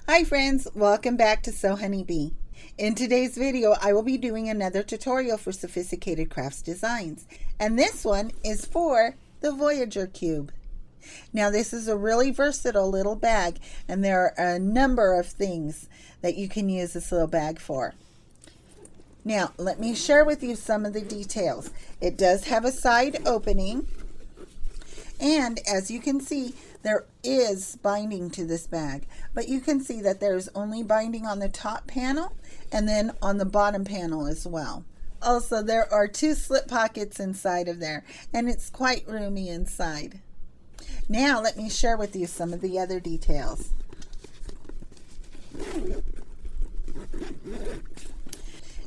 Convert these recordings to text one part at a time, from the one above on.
Hi friends, welcome back to Sew HoneyBea. In today's video, I will be doing another tutorial for Sophisticated Crafts Designs. And this one is for the Voyageur Cube. Now this is a really versatile little bag, and there are a number of things that you can use this little bag for. Now let me share with you some of the details. It does have a side opening, and as you can see, there is binding to this bag, but you can see that there's only binding on the top panel and then on the bottom panel as well. Also, there are 2 slip pockets inside of there, and it's quite roomy inside. Now let me share with you some of the other details.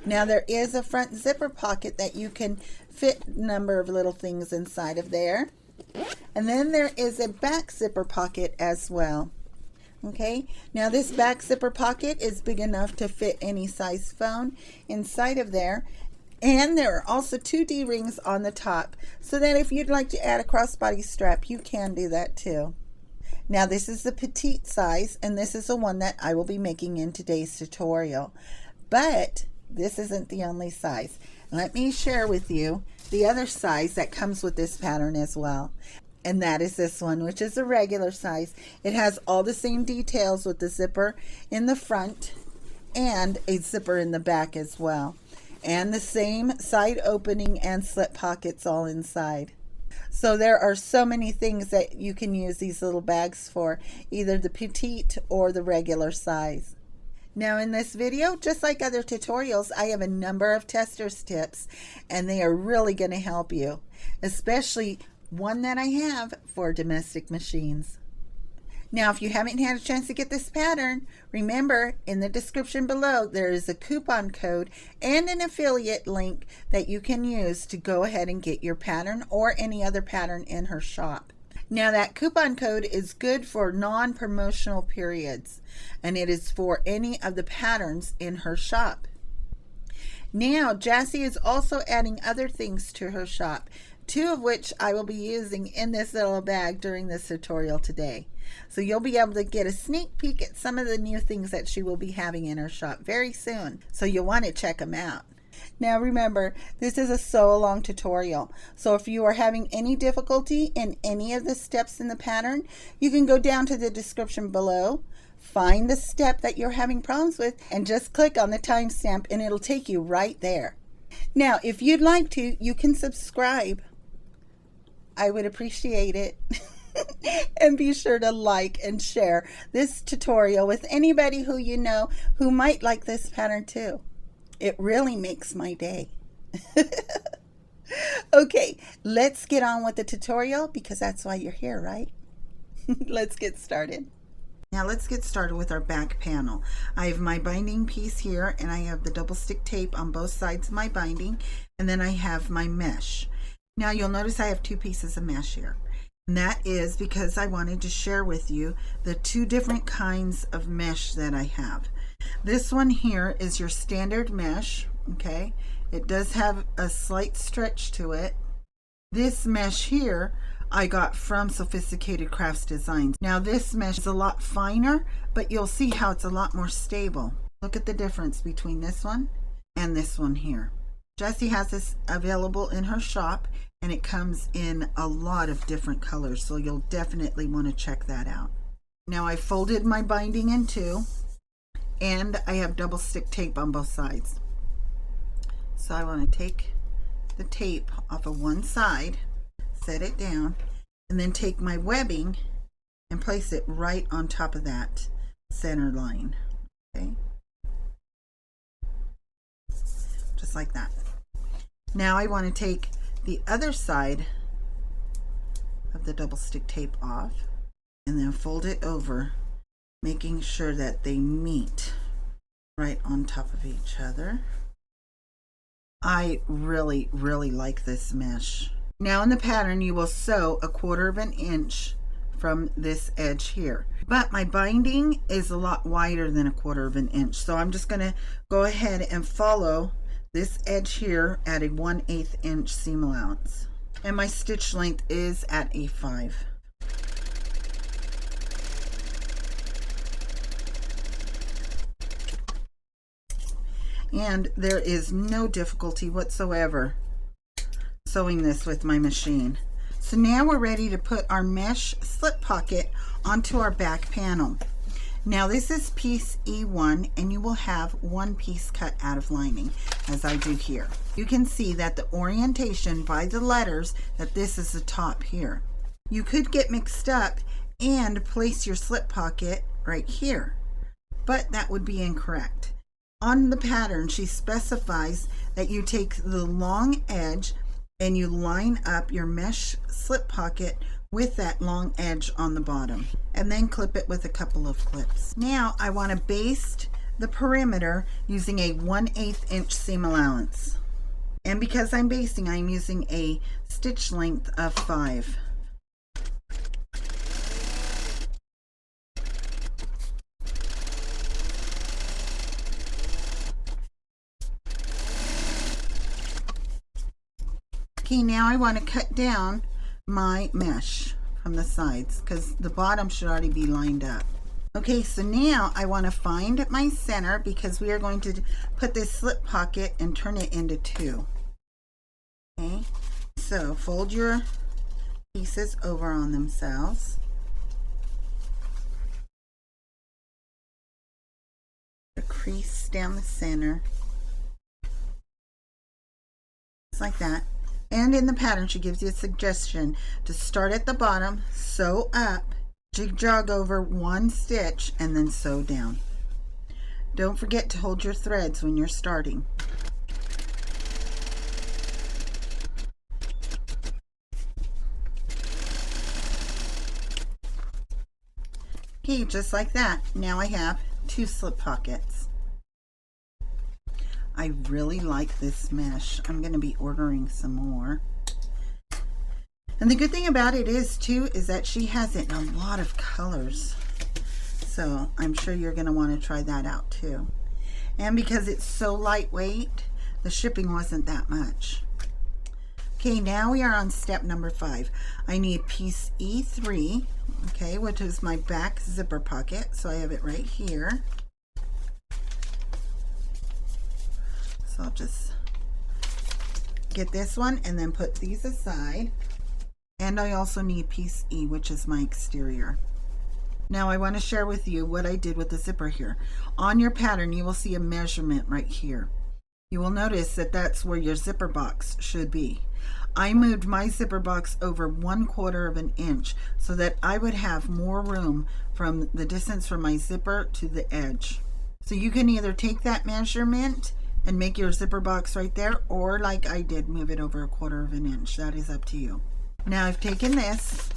Now there is a front zipper pocket that you can fit a number of little things inside of there. And then there is a back zipper pocket as well. Okay, now this back zipper pocket is big enough to fit any size phone inside of there. And there are also 2 D-rings on the top, so that if you'd like to add a crossbody strap, you can do that too. Now this is the petite size, and this is the one that I will be making in today's tutorial. But this isn't the only size. Let me share with you the other size that comes with this pattern as well. And that is this one, which is a regular size. It has all the same details with the zipper in the front and a zipper in the back as well. And the same side opening and slip pockets all inside. So there are so many things that you can use these little bags for, either the petite or the regular size. Now in this video, just like other tutorials, I have a number of testers tips, and they are really going to help you, especially one that I have for domestic machines. Now if you haven't had a chance to get this pattern, remember in the description below there is a coupon code and an affiliate link that you can use to go ahead and get your pattern or any other pattern in her shop. Now that coupon code is good for non-promotional periods, and it is for any of the patterns in her shop. Now Jassy is also adding other things to her shop, 2 of which I will be using in this little bag during this tutorial today. So you'll be able to get a sneak peek at some of the new things that she will be having in her shop very soon, so you'll want to check them out. Now remember, this is a sew along tutorial, so if you are having any difficulty in any of the steps in the pattern, you can go down to the description below, find the step that you're having problems with, and just click on the timestamp and it'll take you right there. Now if you'd like to, you can subscribe. I would appreciate it. And be sure to like and share this tutorial with anybody who you know who might like this pattern too. It really makes my day. Okay, let's get on with the tutorial, because that's why you're here, right? Let's get started. Now let's get started with our back panel. I have my binding piece here, and I have the double stick tape on both sides of my binding, and then I have my mesh. Now you'll notice I have 2 pieces of mesh here. And that is because I wanted to share with you the 2 different kinds of mesh that I have. This one here is your standard mesh, okay? It does have a slight stretch to it. This mesh here I got from Sophisticated Crafts Designs. Now this mesh is a lot finer, but you'll see how it's a lot more stable. Look at the difference between this one and this one here. Jessie has this available in her shop, and it comes in a lot of different colors, so you'll definitely want to check that out. Now I folded my binding in 2, and I have double stick tape on both sides. So I want to take the tape off of one side, set it down, and then take my webbing and place it right on top of that center line. Okay, just like that. Now I want to take the other side of the double stick tape off and then fold it over, making sure that they meet right on top of each other. I really like this mesh. Now in the pattern you will sew 1/4 inch from this edge here, but my binding is a lot wider than 1/4 inch, so I'm just going to go ahead and follow this edge here at a 1/8 inch seam allowance, and my stitch length is at a 5. and there is no difficulty whatsoever sewing this with my machine. So now we're ready to put our mesh slip pocket onto our back panel. Now this is piece E1, and you will have one piece cut out of lining, as I do here. You can see that the orientation by the letters that this is the top here. You could get mixed up and place your slip pocket right here, but that would be incorrect. On the pattern, she specifies that you take the long edge and you line up your mesh slip pocket with that long edge on the bottom, and then clip it with a couple of clips. Now I want to baste the perimeter using a 1/8 inch seam allowance. And because I'm basting, I'm using a stitch length of 5. Okay, now I want to cut down my mesh from the sides because the bottom should already be lined up. Okay, so now I want to find my center because we are going to put this slip pocket and turn it into 2. Okay, so fold your pieces over on themselves. A crease down the center, just like that. And in the pattern, she gives you a suggestion to start at the bottom, sew up, jig-jog over 1 stitch, and then sew down. Don't forget to hold your threads when you're starting. Okay, just like that. Now I have 2 slip pockets. I really like this mesh. I'm going to be ordering some more. And the good thing about it is too, is that she has it in a lot of colors. So I'm sure you're going to want to try that out too. And because it's so lightweight, the shipping wasn't that much. Okay, now we are on step number 5. I need piece E3, okay, which is my back zipper pocket. So I have it right here. So I'll just get this one and then put these aside. And I also need piece E, which is my exterior. Now I want to share with you what I did with the zipper here. On your pattern, you will see a measurement right here. You will notice that that's where your zipper box should be. I moved my zipper box over 1/4 of an inch so that I would have more room from the distance from my zipper to the edge. So you can either take that measurement and make your zipper box right there, or like I did, move it over 1/4 of an inch. That is up to you. Now I've taken this,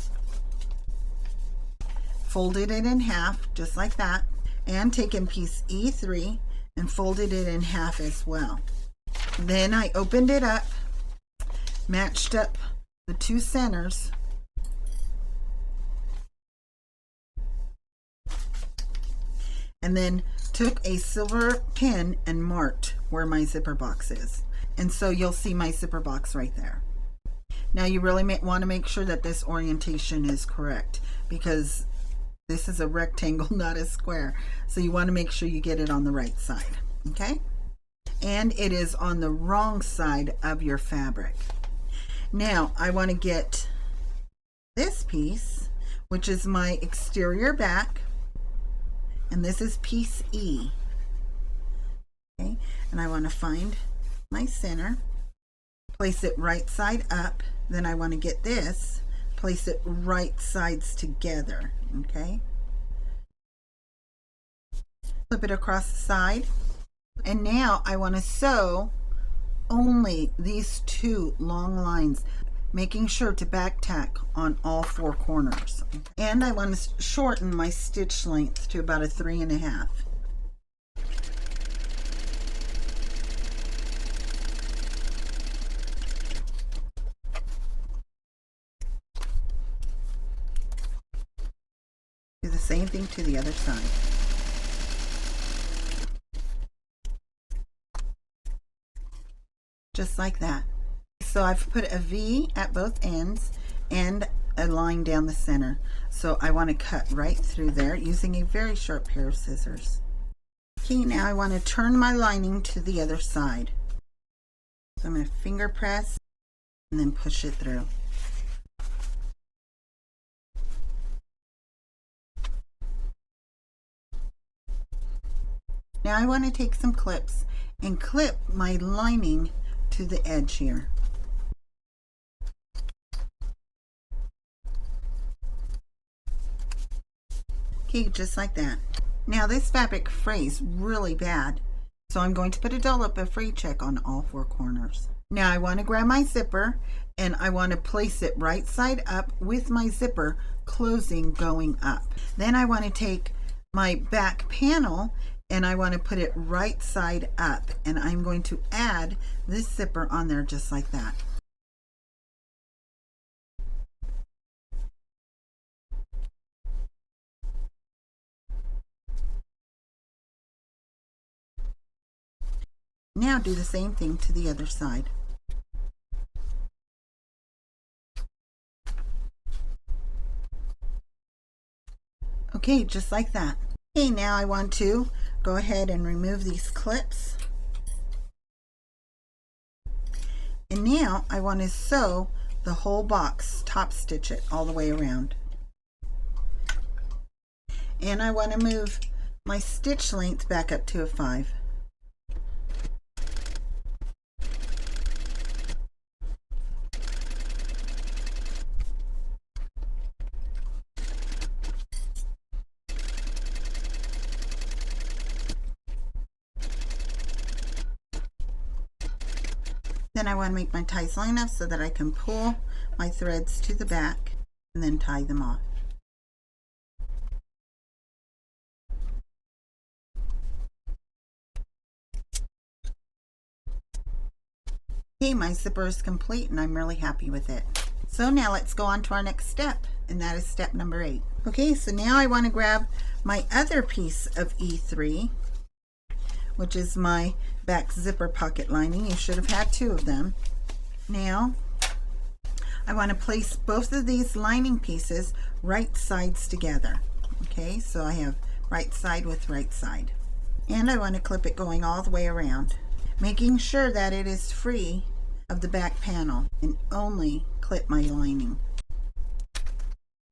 folded it in half, just like that, and taken piece E3 and folded it in half as well. Then I opened it up, matched up the 2 centers, and then took a silver pin and marked where my zipper box is. And so you'll see my zipper box right there. Now you really want to make sure that this orientation is correct because this is a rectangle, not a square. So you want to make sure you get it on the right side, okay? And it is on the wrong side of your fabric. Now I want to get this piece, which is my exterior back, and this is piece E. Okay, and I want to find my center, place it right side up. Then I want to get this, place it right sides together. Okay, flip it across the side, and now I want to sew only these 2 long lines, making sure to back tack on all 4 corners. And I want to shorten my stitch length to about a 3.5. Do the same thing to the other side. Just like that. So I've put a V at both ends and a line down the center. So I want to cut right through there using a very sharp pair of scissors. Okay, now I want to turn my lining to the other side. So I'm going to finger press and then push it through. Now I want to take some clips and clip my lining to the edge here. Okay, just like that. Now this fabric frays really bad, so I'm going to put a dollop of fray check on all 4 corners. Now I want to grab my zipper and I want to place it right side up with my zipper closing going up. Then I want to take my back panel and I want to put it right side up, and I'm going to add this zipper on there just like that. Now do the same thing to the other side. Okay, just like that. Okay, now I want to go ahead and remove these clips. And now I want to sew the whole box, top stitch it all the way around. And I want to move my stitch length back up to a 5. Then I want to make my ties long enough so that I can pull my threads to the back and then tie them off. Okay, my zipper is complete and I'm really happy with it. So now let's go on to our next step, and that is step number 8. Okay, so now I want to grab my other piece of E3, which is my back zipper pocket lining. You should have had 2 of them. Now I want to place both of these lining pieces right sides together. Okay, so I have right side with right side, and I want to clip it going all the way around, making sure that it is free of the back panel and only clip my lining.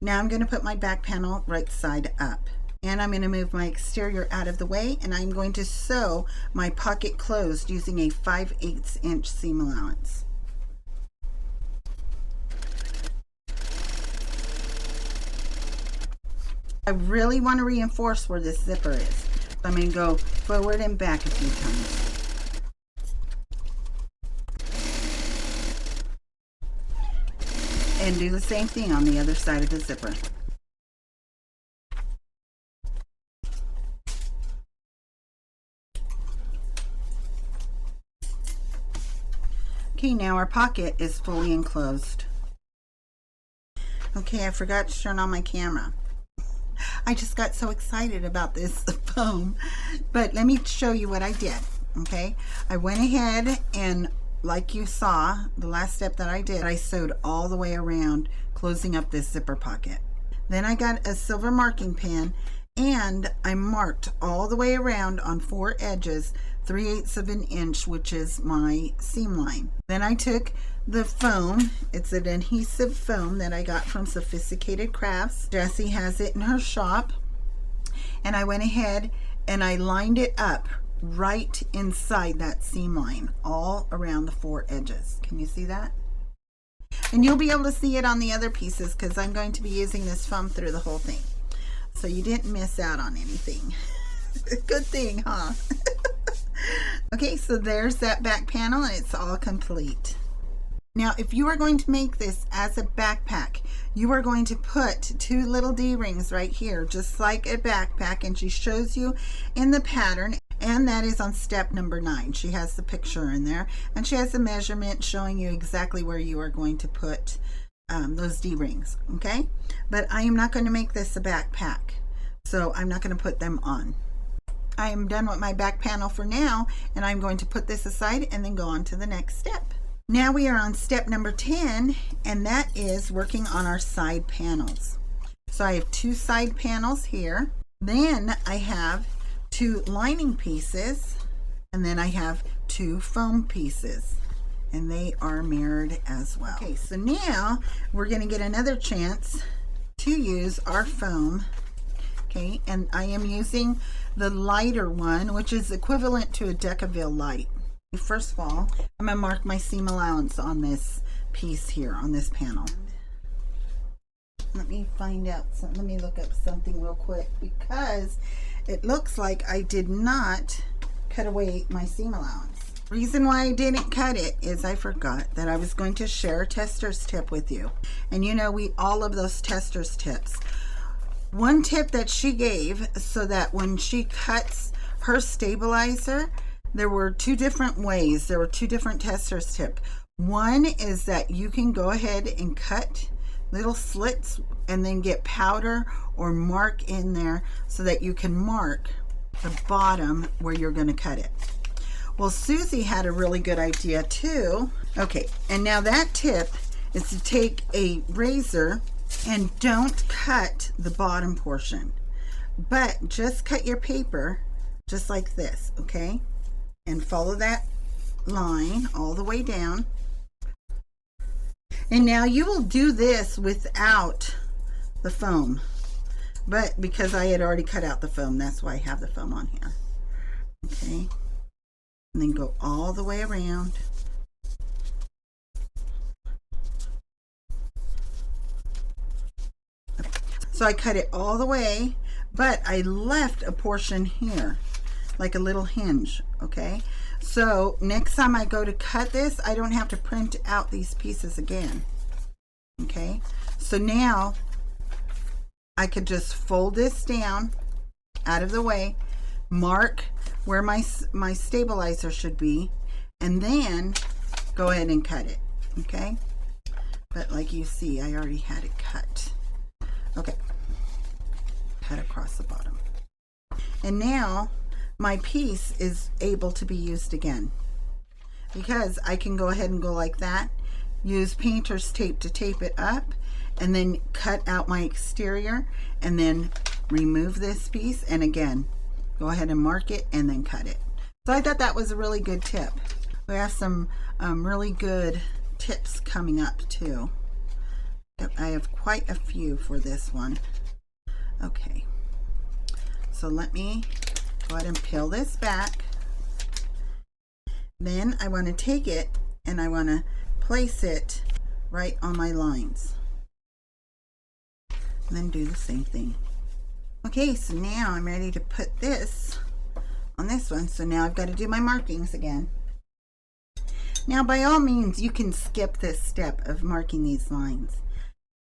Now I'm going to put my back panel right side up. And I'm going to move my exterior out of the way, and I'm going to sew my pocket closed using a 5/8 inch seam allowance. I really want to reinforce where this zipper is. So I'm going to go forward and back a few times. And do the same thing on the other side of the zipper. Okay, now our pocket is fully enclosed. Okay, I forgot to turn on my camera. I just got so excited about this foam, but let me show you what I did. Okay, I went ahead and, like you saw, the last step that I did, I sewed all the way around, closing up this zipper pocket. Then I got a silver marking pen and I marked all the way around on 4 edges 3/8 of an inch, which is my seam line. Then I took the foam, it's an adhesive foam that I got from Sophisticated Crafts. Jessie has it in her shop, and I went ahead and I lined it up right inside that seam line all around the 4 edges. Can you see that? And you'll be able to see it on the other pieces because I'm going to be using this foam through the whole thing, so you didn't miss out on anything. Good thing, huh? Okay, so there's that back panel and it's all complete. Now, if you are going to make this as a backpack, you are going to put 2 little D-rings right here, just like a backpack, and she shows you in the pattern, and that is on step number 9. She has the picture in there, and she has the measurement showing you exactly where you are going to put those D-rings, okay? But I am not going to make this a backpack, so I'm not going to put them on. I am done with my back panel for now, and I'm going to put this aside and then go on to the next step. Now we are on step number 10, and that is working on our side panels. So I have 2 side panels here. Then I have 2 lining pieces, and then I have 2 foam pieces, and they are mirrored as well. Okay, so now we're going to get another chance to use our foam. Okay, and I am using the lighter one, which is equivalent to a Decaville light. First of all, I'm going to mark my seam allowance on this piece here, on this panel. Let me find out something. Let me look up something real quick, because it looks like I did not cut away my seam allowance. Reason why I didn't cut it is I forgot that I was going to share a tester's tip with you. And you know, we all love those tester's tips. One tip that she gave, so that when she cuts her stabilizer, there were 2 different ways. There were 2 different tester's tips. One is that you can go ahead and cut little slits and then get powder or mark in there so that you can mark the bottom where you're going to cut it. Well, Susi had a really good idea too. Okay, and now that tip is to take a razor and don't cut the bottom portion, but just cut your paper just like this, okay? And follow that line all the way down. And now you will do this without the foam, but because I had already cut out the foam, that's why I have the foam on here. Okay, and then go all the way around. So I cut it all the way, but I left a portion here, like a little hinge, okay? So next time I go to cut this, I don't have to print out these pieces again, okay? So now I could just fold this down out of the way, mark where my stabilizer should be, and then go ahead and cut it, okay? But like you see, I already had it cut. Okay, cut across the bottom. And now my piece is able to be used again, because I can go ahead and go like that, use painter's tape to tape it up, and then cut out my exterior, and then remove this piece, and again go ahead and mark it and then cut it. So I thought that was a really good tip. We have some really good tips coming up too. I have quite a few for this one. Okay, so let me go ahead and peel this back. Then I want to take it and I want to place it right on my lines. And then do the same thing. Okay, so now I'm ready to put this on this one. So now I've got to do my markings again. Now by all means you can skip this step of marking these lines,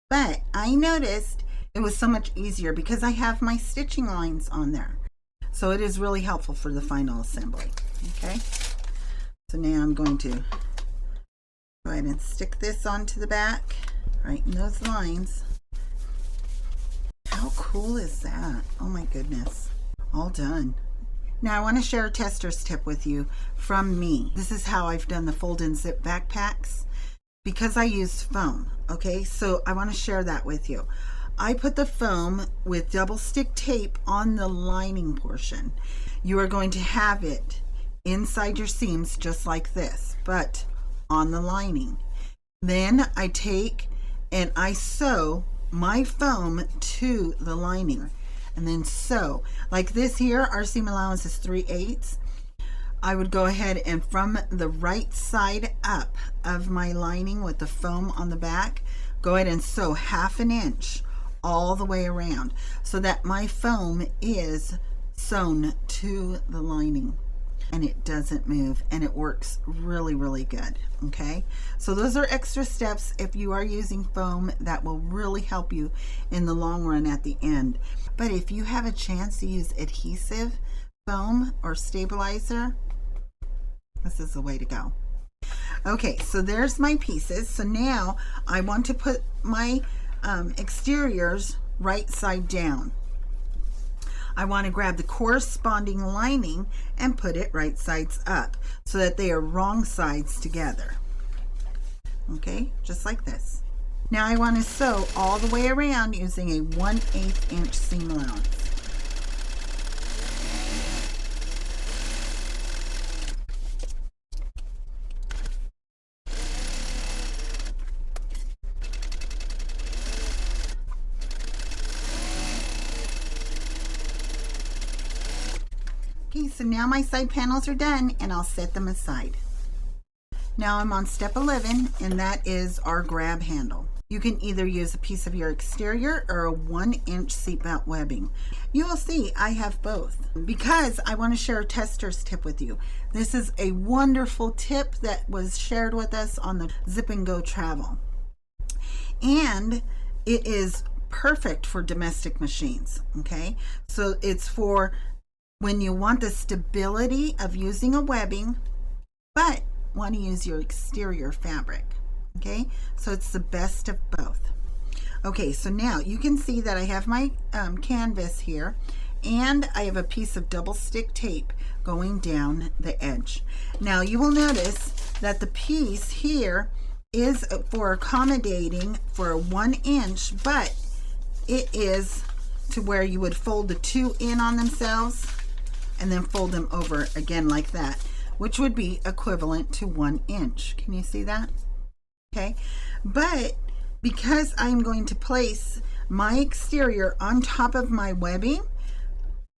but I noticed it was so much easier because I have my stitching lines on there. So it is really helpful for the final assembly. Okay, so now I'm going to go ahead and stick this onto the back, right in those lines. How cool is that? Oh my goodness, all done. Now I want to share a tester's tip with you from me. This is how I've done the fold and zip backpacks because I use foam. Okay, so I want to share that with you. I put the foam with double stick tape on the lining portion. You are going to have it inside your seams just like this, but on the lining. Then I take and I sew my foam to the lining and then sew. Like this here, our seam allowance is 3/8. I would go ahead and from the right side up of my lining with the foam on the back, go ahead and sew 1/2 inch all the way around so that my foam is sewn to the lining and it doesn't move, and it works really, really good. Okay, so those are extra steps if you are using foam that will really help you in the long run at the end. But if you have a chance to use adhesive foam or stabilizer, this is the way to go. Okay, so there's my pieces. So now I want to put my exteriors right side down. I want to grab the corresponding lining and put it right sides up so that they are wrong sides together. Okay, just like this. Now I want to sew all the way around using a 1/8 inch seam allowance. Okay, so now my side panels are done and I'll set them aside. Now I'm on step 11, and that is our grab handle. You can either use a piece of your exterior or a 1-inch seatbelt webbing. You will see I have both because I want to share a tester's tip with you. This is a wonderful tip that was shared with us on the Zip and Go travel. And it is perfect for domestic machines, okay? So it's for when you want the stability of using a webbing, but want to use your exterior fabric. Okay, so it's the best of both. Okay, so now you can see that I have my canvas here, and I have a piece of double stick tape going down the edge. Now you will notice that the piece here is for accommodating for a 1-inch, but it is to where you would fold the two in on themselves and then fold them over again like that, which would be equivalent to 1 inch. Can you see that? Okay, but because I'm going to place my exterior on top of my webbing,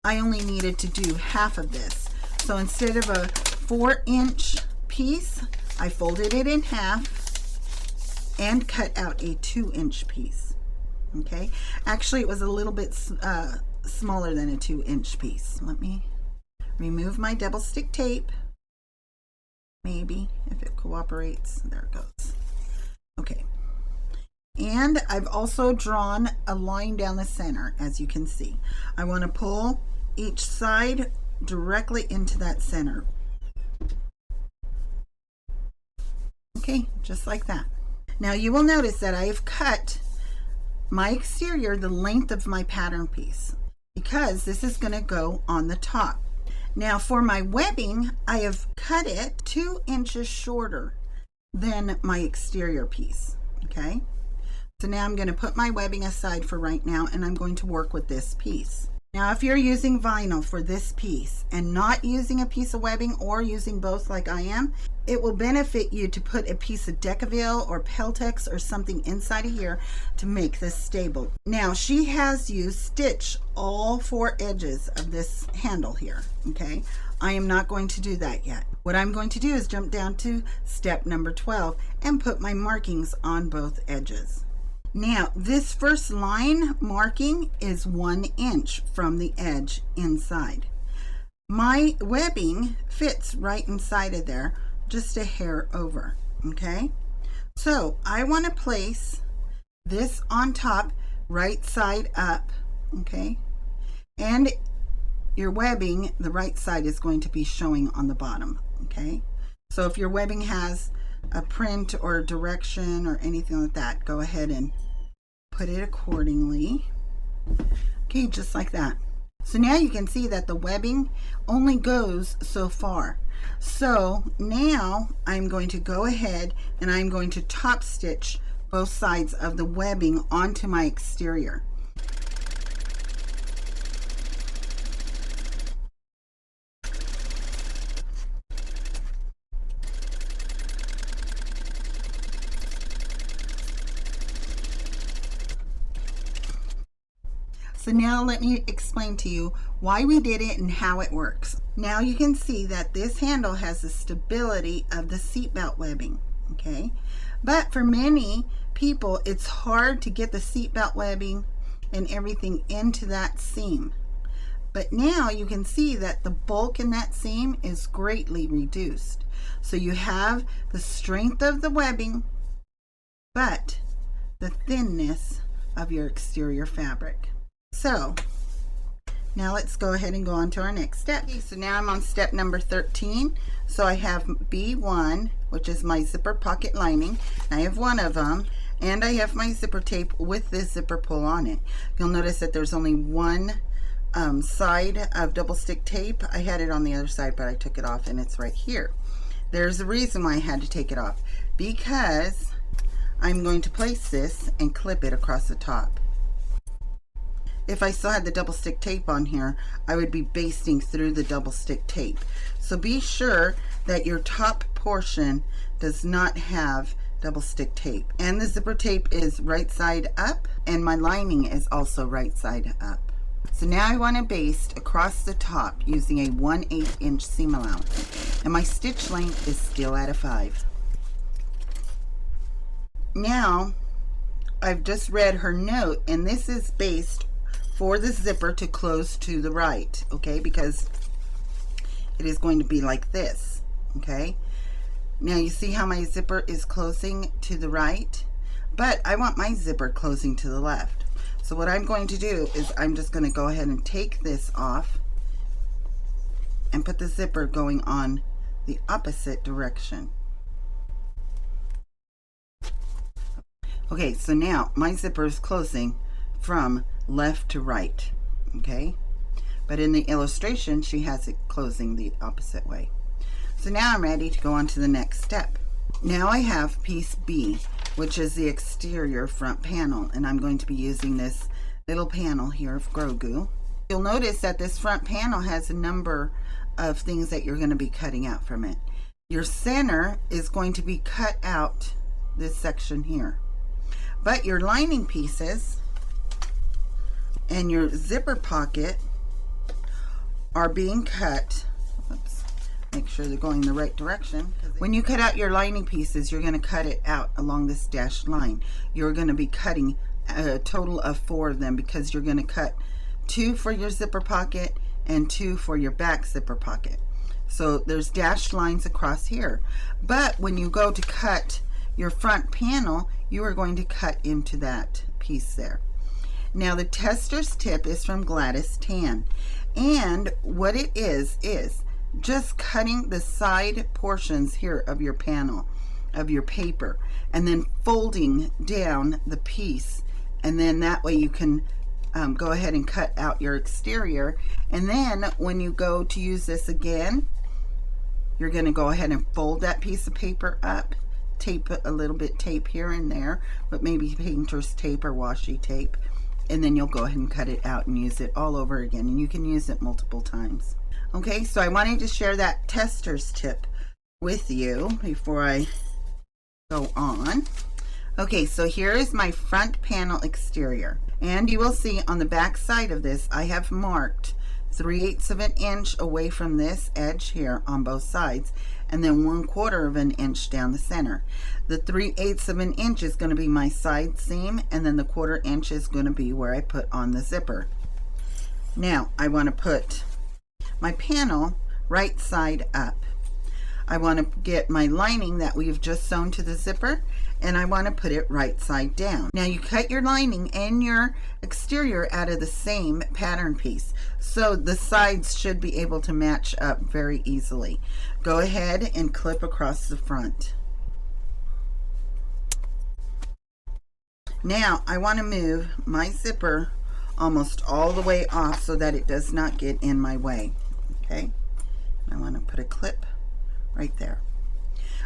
I only needed to do half of this. So instead of a 4-inch piece, I folded it in half and cut out a 2-inch piece. Okay, actually it was a little bit smaller than a 2-inch piece. Let me remove my double stick tape. Maybe if it cooperates. There it goes. Okay, and I've also drawn a line down the center. As you can see, I want to pull each side directly into that center. Okay, just like that. Now you will notice that I have cut my exterior the length of my pattern piece because this is going to go on the top. Now for my webbing, I have cut it 2 inches shorter than my exterior piece. Okay, so now I'm going to put my webbing aside for right now, and I'm going to work with this piece. Now if you're using vinyl for this piece and not using a piece of webbing, or using both like I am, it will benefit you to put a piece of Decaville or Peltex or something inside of here to make this stable. Now she has you stitch all 4 edges of this handle here. Okay, I am not going to do that yet. What I'm going to do is jump down to step number 12 and put my markings on both edges. Now this first line marking is 1 inch from the edge inside. My webbing fits right inside of there, just a hair over. Okay, so I want to place this on top, right side up. Okay, and your webbing, the right side is going to be showing on the bottom. Okay, so if your webbing has a print or direction or anything like that, go ahead and put it accordingly. Okay, just like that. So now you can see that the webbing only goes so far. So now I'm going to go ahead and I'm going to top stitch both sides of the webbing onto my exterior. So now let me explain to you why we did it and how it works. Now you can see that this handle has the stability of the seatbelt webbing, okay? But for many people, it's hard to get the seatbelt webbing and everything into that seam. But now you can see that the bulk in that seam is greatly reduced. So you have the strength of the webbing, but the thinness of your exterior fabric. So now let's go ahead and go on to our next step. Okay, so now I'm on step number 13. So I have B1, which is my zipper pocket lining. I have one of them, and I have my zipper tape with this zipper pull on it. You'll notice that there's only one side of double stick tape. I had it on the other side, but I took it off, and it's right here. There's a reason why I had to take it off, because I'm going to place this and clip it across the top. If I still had the double stick tape on here, I would be basting through the double stick tape. So be sure that your top portion does not have double stick tape. And the zipper tape is right side up, and my lining is also right side up. So now I want to baste across the top using a 1/8 inch seam allowance. And my stitch length is still at a 5. Now, I've just read her note, and this is based for the zipper to close to the right, okay? Because it is going to be like this, okay? Now you see how my zipper is closing to the right, but I want my zipper closing to the left. So what I'm going to do is I'm just going to go ahead and take this off and put the zipper going on the opposite direction. Okay, so now my zipper is closing from left to right, okay? But in the illustration, she has it closing the opposite way. So now I'm ready to go on to the next step. Now I have piece B, which is the exterior front panel, and I'm going to be using this little panel here of Grogu. You'll notice that this front panel has a number of things that you're going to be cutting out from it. Your center is going to be cut out this section here, but your lining pieces and your zipper pocket are being cut. Oops. Make sure they're going the right direction. When you cut out your lining pieces, you're going to cut it out along this dashed line. You're going to be cutting a total of 4 of them, because you're going to cut 2 for your zipper pocket and 2 for your back zipper pocket. So there's dashed lines across here. But when you go to cut your front panel, you are going to cut into that piece there. Now the tester's tip is from Gladys Tan, and what it is just cutting the side portions here of your panel, of your paper, and then folding down the piece, and then that way you can go ahead and cut out your exterior. And then when you go to use this again, you're going to go ahead and fold that piece of paper up, tape a little bit, tape here and there, but maybe painter's tape or washi tape, and then you'll go ahead and cut it out and use it all over again, and you can use it multiple times. Okay, so I wanted to share that tester's tip with you before I go on. Okay, so here is my front panel exterior, and you will see on the back side of this I have marked 3/8 of an inch away from this edge here on both sides, and then 1/4 of an inch down the center. The 3/8 of an inch is going to be my side seam, and then the 1/4 inch is going to be where I put on the zipper. Now I want to put my panel right side up. I want to get my lining that we've just sewn to the zipper, and I want to put it right side down. Now you cut your lining and your exterior out of the same pattern piece, so the sides should be able to match up very easily. Go ahead and clip across the front. Now I want to move my zipper almost all the way off so that it does not get in my way. Okay, I want to put a clip right there.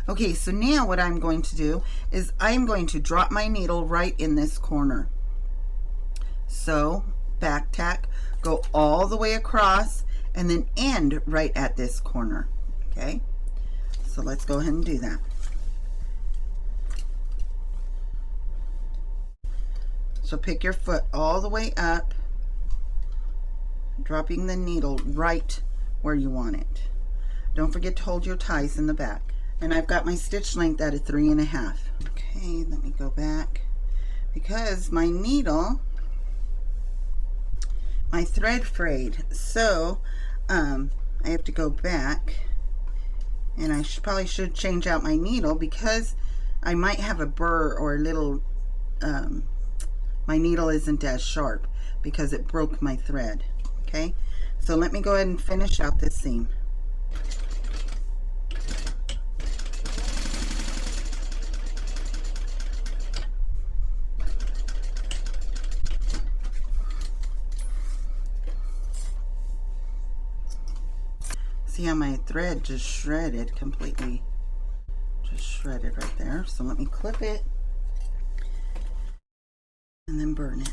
Okay, so now what I'm going to do is I'm going to drop my needle right in this corner. So back tack, go all the way across, and then end right at this corner. Okay, so let's go ahead and do that. So pick your foot all the way up, dropping the needle right where you want it. Don't forget to hold your ties in the back. And I've got my stitch length at a 3.5. Okay, let me go back, because my needle, my thread frayed, so I have to go back, and I probably should change out my needle, because I might have a burr or a little, my needle isn't as sharp because it broke my thread. Okay, so let me go ahead and finish out this seam. See how my thread just shredded completely, just shredded right there. So let me clip it and then burn it.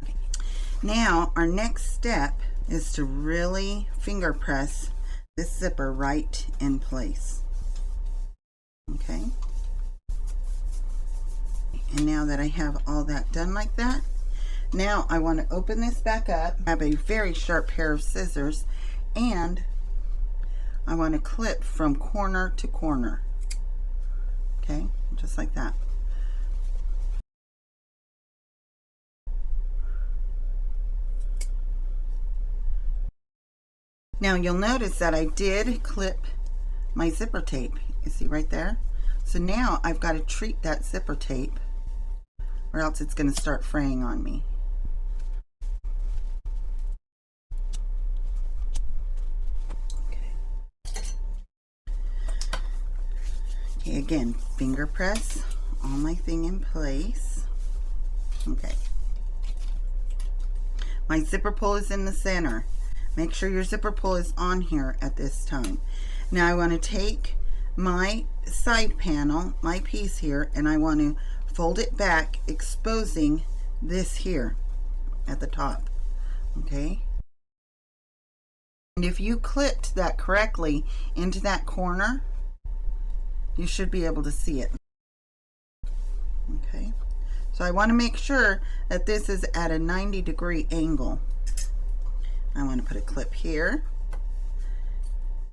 Okay. Now our next step is to really finger press this zipper right in place. Okay, And now that I have all that done like that, now I want to open this back up. I have a very sharp pair of scissors, and I want to clip from corner to corner. Okay, just like that. Now you'll notice that I did clip my zipper tape. You see right there? So now I've got to treat that zipper tape, or else it's going to start fraying on me. Okay, again, finger press all my thing in place. Okay. My zipper pull is in the center. Make sure your zipper pull is on here at this time. Now I want to take my side panel, my piece here, and I want to fold it back, exposing this here at the top. Okay. And if you clipped that correctly into that corner, you should be able to see it. Okay. So I want to make sure that this is at a 90-degree angle. I want to put a clip here,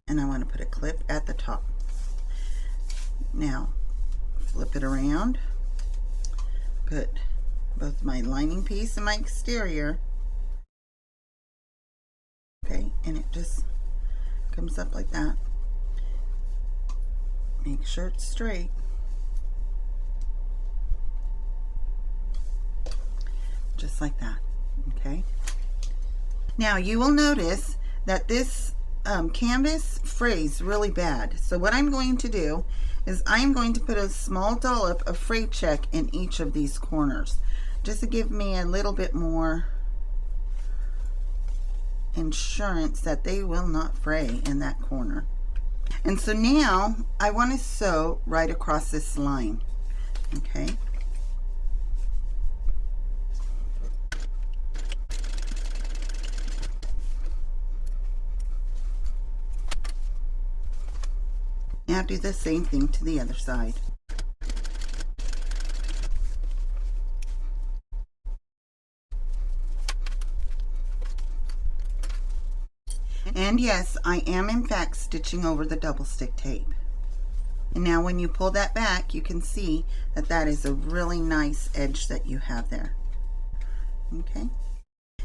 and I want to put a clip at the top. Now, flip it around, put both my lining piece and my exterior. Okay, and it just comes up like that. Make sure it's straight. Just like that. Okay. Now you will notice that this canvas frays really bad. So what I'm going to do is I'm going to put a small dollop of fray check in each of these corners, just to give me a little bit more insurance that they will not fray in that corner. And so now I want to sew right across this line. Okay. Now do the same thing to the other side. And yes, I am in fact stitching over the double stick tape. And now when you pull that back, you can see that that is a really nice edge that you have there. Okay.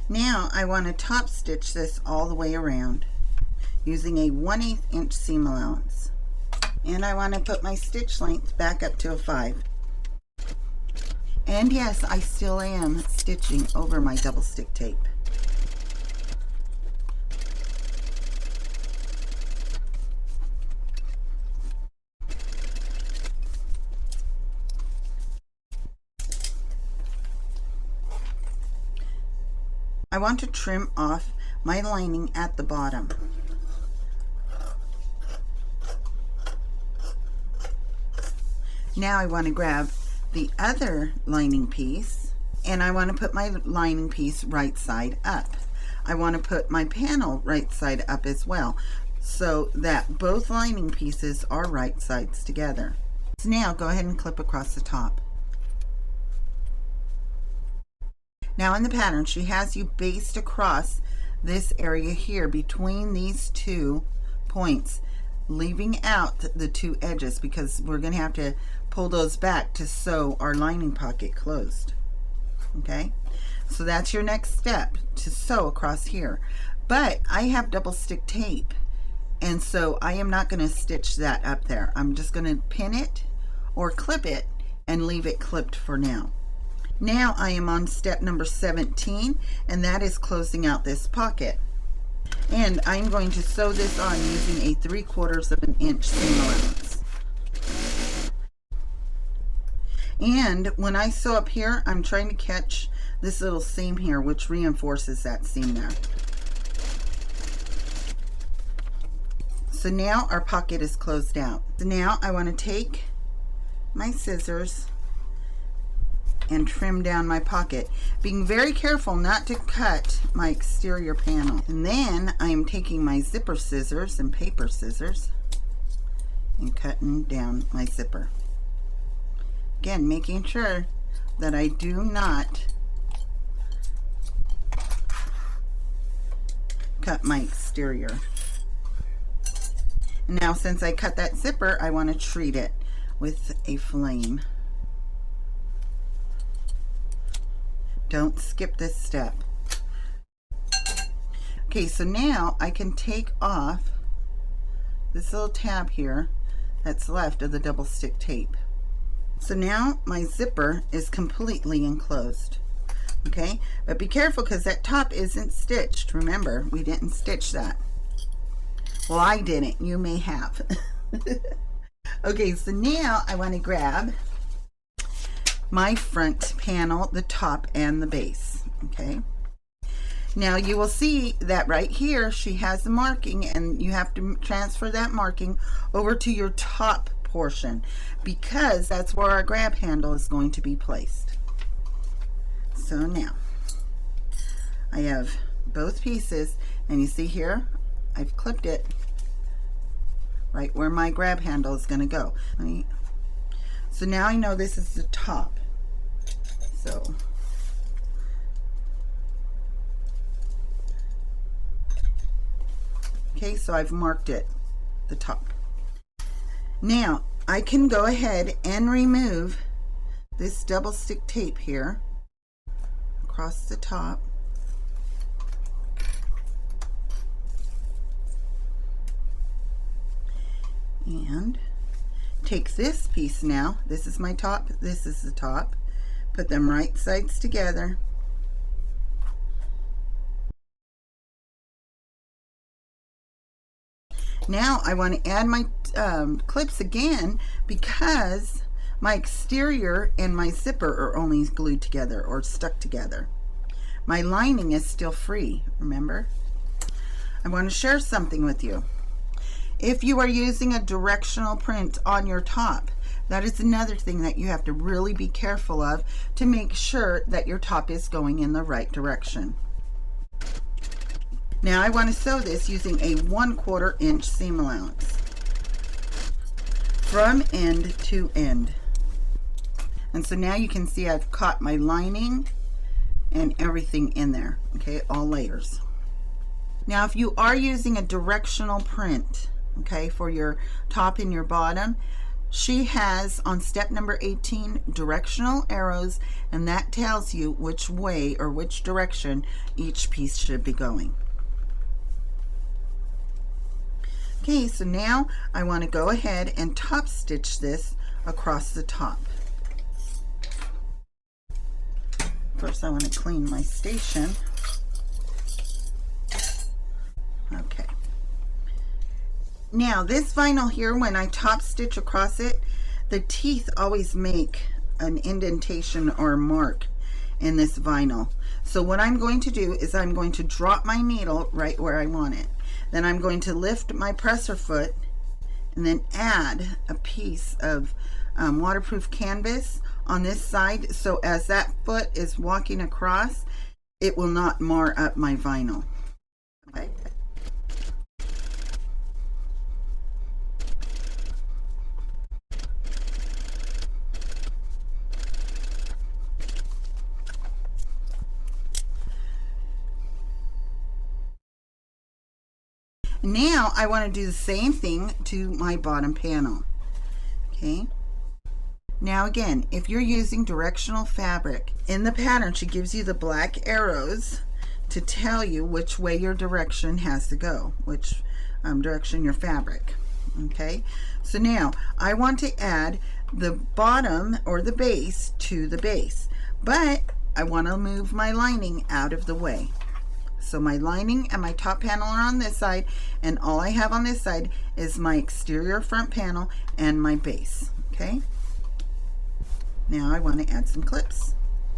Now I want to top stitch this all the way around using a 1/8 inch seam allowance. And I want to put my stitch length back up to a 5. And yes, I still am stitching over my double stick tape. I want to trim off my lining at the bottom. Now I want to grab the other lining piece, and I want to put my lining piece right side up. I want to put my panel right side up as well, so that both lining pieces are right sides together. So now go ahead and clip across the top. Now in the pattern, she has you based across this area here between these two points, leaving out the two edges because we're going to have to pull those back to sew our lining pocket closed. Okay, so that's your next step, to sew across here. But I have double stick tape, and so I am not going to stitch that up there. I'm just going to pin it or clip it and leave it clipped for now. Now I am on step number 17, and that is closing out this pocket. And I'm going to sew this on using a 3/4 inch seam allowance. And when I sew up here, I'm trying to catch this little seam here, which reinforces that seam there. So now our pocket is closed out. So now I want to take my scissors and trim down my pocket, being very careful not to cut my exterior panel. And then I am taking my zipper scissors and paper scissors and cutting down my zipper. Again, making sure that I do not cut my exterior. Now, since I cut that zipper, I want to treat it with a flame. Don't skip this step. Okay, so now I can take off this little tab here that's left of the double stick tape. So now my zipper is completely enclosed. Okay, but be careful because that top isn't stitched. Remember, we didn't stitch that. Well, I didn't. You may have. Okay, so now I want to grab my front panel, the top and the base. Okay. Now you will see that right here she has the marking, and you have to transfer that marking over to your top portion because that's where our grab handle is going to be placed. So now I have both pieces, and you see here I've clipped it right where my grab handle is going to go. So now I know this is the top. So okay, so I've marked it, the top. Now I can go ahead and remove this double stick tape here across the top. And take this piece now. This is my top, this is the top. Put them right sides together. Now I want to add my clips again because my exterior and my zipper are only glued together or stuck together. My lining is still free, remember? I want to share something with you. If you are using a directional print on your top, that is another thing that you have to really be careful of to make sure that your top is going in the right direction. Now I want to sew this using a 1/4 inch seam allowance from end to end. And so now you can see I've caught my lining and everything in there, okay, all layers. Now if you are using a directional print, okay, for your top and your bottom, she has on step number 18 directional arrows, and that tells you which way or which direction each piece should be going. Okay, so now I want to go ahead and top stitch this across the top. First I want to clean my station. Okay. Now this vinyl here, when I top stitch across it, the teeth always make an indentation or a mark in this vinyl. So what I'm going to do is I'm going to drop my needle right where I want it. Then I'm going to lift my presser foot and then add a piece of waterproof canvas on this side, so as that foot is walking across, it will not mar up my vinyl. Okay. Now I want to do the same thing to my bottom panel. Okay. Now again, if you're using directional fabric, in the pattern she gives you the black arrows to tell you which way your direction has to go, which direction your fabric. Okay, so now I want to add the bottom or the base to the base, but I want to move my lining out of the way. So my lining and my top panel are on this side, and all I have on this side is my exterior front panel and my base. Okay, now I want to add some clips.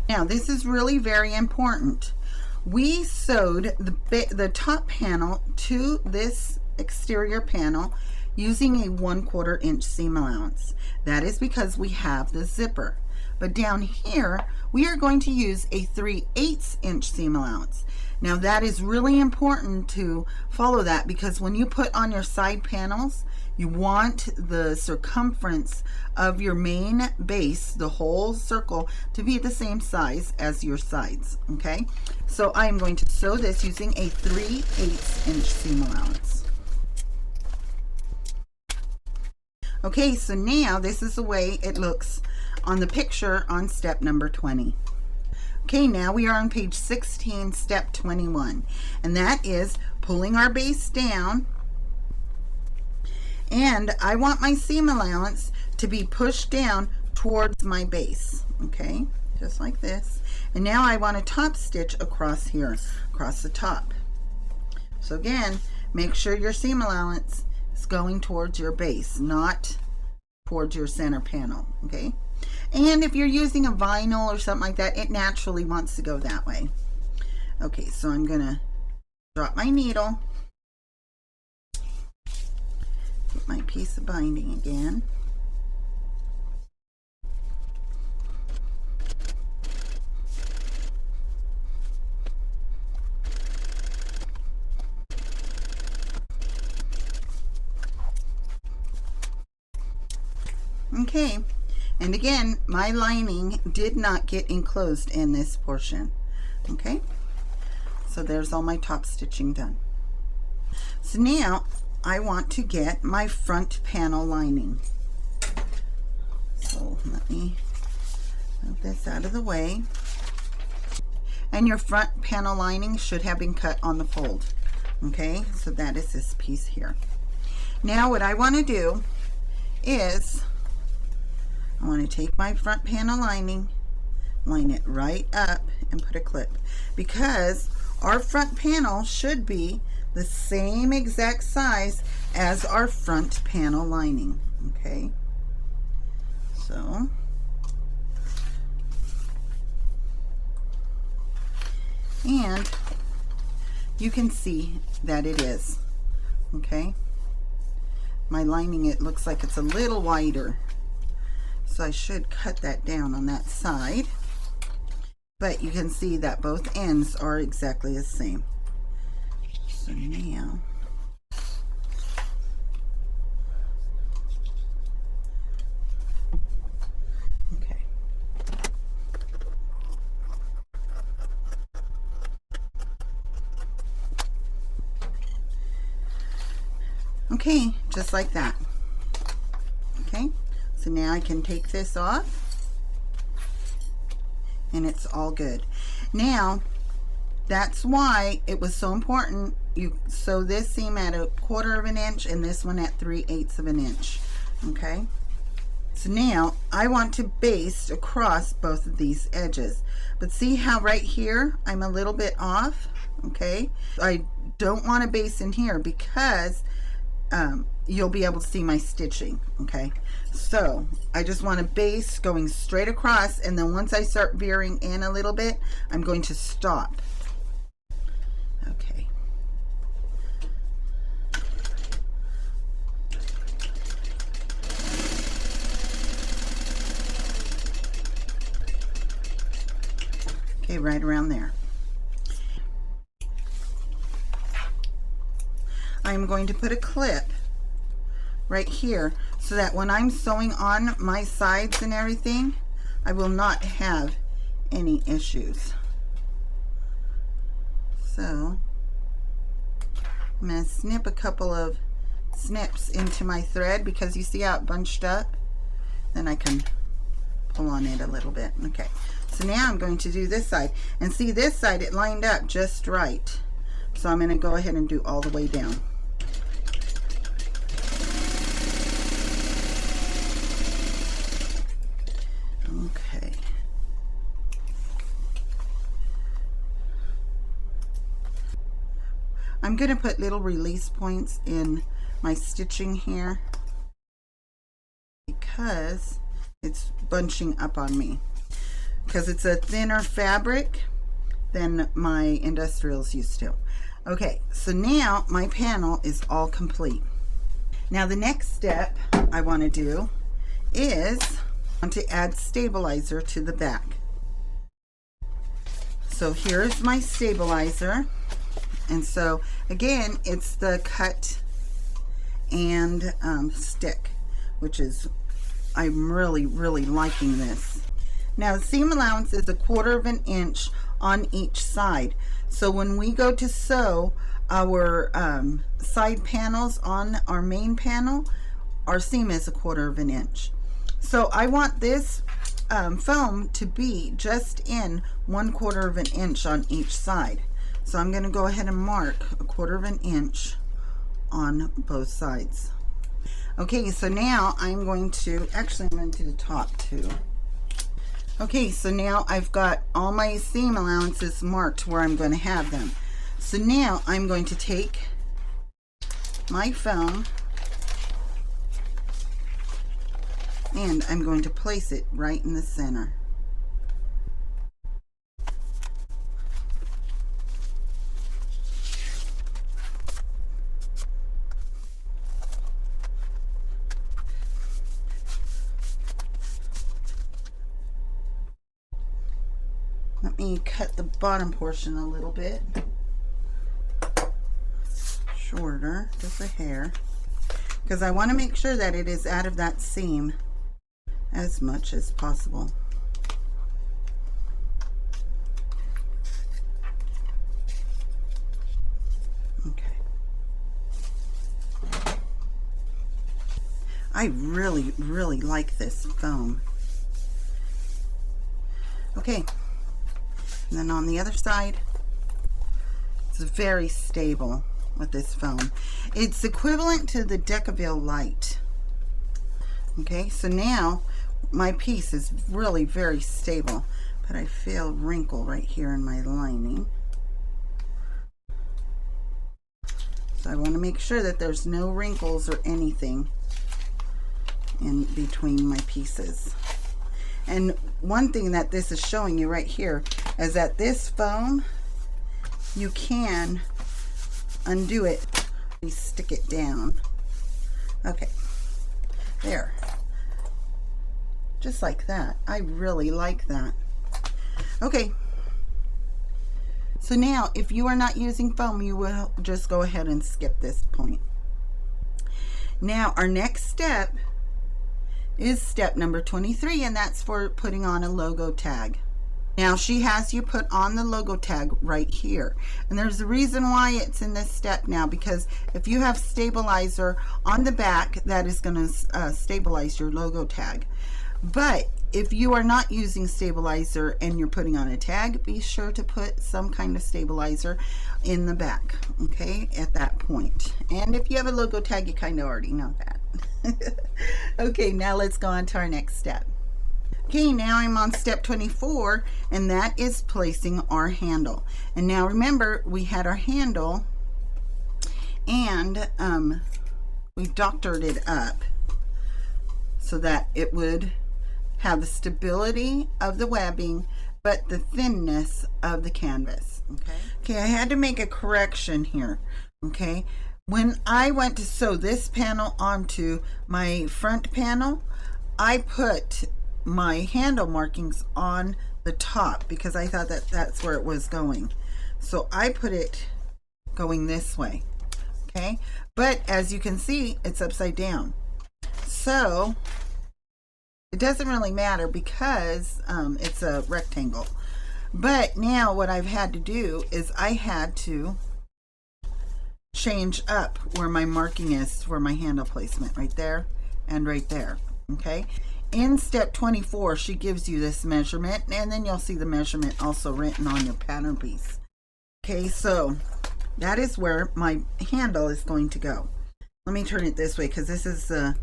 Now this is really very important. We sewed the top panel to this exterior panel using a 1/4 inch seam allowance. That is because we have the zipper. But down here we are going to use a 3/8 inch seam allowance. Now that is really important to follow that, because when you put on your side panels, You want the circumference of your main base, the whole circle, to be the same size as your sides, okay? So I'm going to sew this using a 3/8 inch seam allowance. Okay, so now this is the way it looks on the picture on step number 20. Okay, now we are on page 16, step 21, and that is pulling our base down, and I want my seam allowance to be pushed down towards my base, okay, just like this. And now I want to top stitch across here, across the top. So again, make sure your seam allowance is going towards your base, not towards your center panel, okay? And if you're using a vinyl or something like that, it naturally wants to go that way. Okay, so I'm gonna drop my needle, get my piece of binding again. Okay, and again, my lining did not get enclosed in this portion. Okay, so there's all my top stitching done. So now I want to get my front panel lining. So let me move this out of the way. And your front panel lining should have been cut on the fold. Okay, so that is this piece here. Now what I want to do is I want to take my front panel lining, line it right up, and put a clip, because our front panel should be the same exact size as our front panel lining. Okay, so and you can see that it is. Okay, my lining, it looks like it's a little wider, so I should cut that down on that side, but you can see that both ends are exactly the same. So now okay, okay, just like that. Okay, so now I can take this off and it's all good. Now that's why it was so important you sew this seam at 1/4 of an inch and this one at 3/8 of an inch. Okay, so now I want to baste across both of these edges, but see how right here I'm a little bit off. Okay, I don't want to baste in here because you'll be able to see my stitching. Okay, so I just want to baste going straight across, and then once I start veering in a little bit, I'm going to stop. Okay, okay, right around there. I'm going to put a clip right here so that when I'm sewing on my sides and everything, I will not have any issues. So I'm going to snip a couple of snips into my thread, because you see how it bunched up? Then I can pull on it a little bit. Okay, so now I'm going to do this side, and see this side, it lined up just right. So I'm going to go ahead and do all the way down. Okay. I'm going to put little release points in my stitching here because it's bunching up on me, because it's a thinner fabric than my industrials used to. Okay, so now my panel is all complete. Now the next step I want to do is I want to add stabilizer to the back. So here's my stabilizer, and so again it's the cut and stick, which is, I'm really liking this. Now the seam allowance is 1/4 inch on each side. So when we go to sew our side panels on our main panel, our seam is 1/4 inch. So I want this foam to be just in 1/4 inch on each side. So I'm going to go ahead and mark 1/4 inch on both sides. Okay, so now I'm going to, actually I'm going to do the top too. Okay, so now I've got all my seam allowances marked where I'm going to have them. So now I'm going to take my foam and I'm going to place it right in the center. Let me cut the bottom portion a little bit shorter, just a hair, because I want to make sure that it is out of that seam as much as possible. Okay. I really like this foam. Okay. And then on the other side, it's very stable with this foam. It's equivalent to the Decaville Light. Okay, so now my piece is really very stable, but I feel a wrinkle right here in my lining. So I want to make sure that there's no wrinkles or anything in between my pieces. And one thing that this is showing you right here is that this foam, you can undo it, you stick it down. Okay, there, just like that. I really like that. Okay, so now if you are not using foam, you will just go ahead and skip this point. Now our next step is step number 23, and that's for putting on a logo tag. Now she has you put on the logo tag right here, and there's a reason why it's in this step now, because if you have stabilizer on the back, that is going to stabilize your logo tag. But if you are not using stabilizer and you're putting on a tag, be sure to put some kind of stabilizer in the back, okay, at that point. And if you have a logo tag, you kind of already know that. Okay, now let's go on to our next step. Okay, now I'm on step 24, and that is placing our handle. And now remember, we had our handle and we doctored it up so that it would have the stability of the webbing but the thinness of the canvas. Okay, I had to make a correction here. Okay, when I went to sew this panel onto my front panel, I put my handle markings on the top because I thought that that's where it was going. So I put it going this way. Okay, but as you can see, it's upside down. So it doesn't really matter because it's a rectangle. But now what I've had to do is I had to change up where my marking is for my handle placement, right there and right there. Okay, in step 24 she gives you this measurement, and then you'll see the measurement also written on your pattern piece. Okay, so that is where my handle is going to go. Let me turn it this way because this is the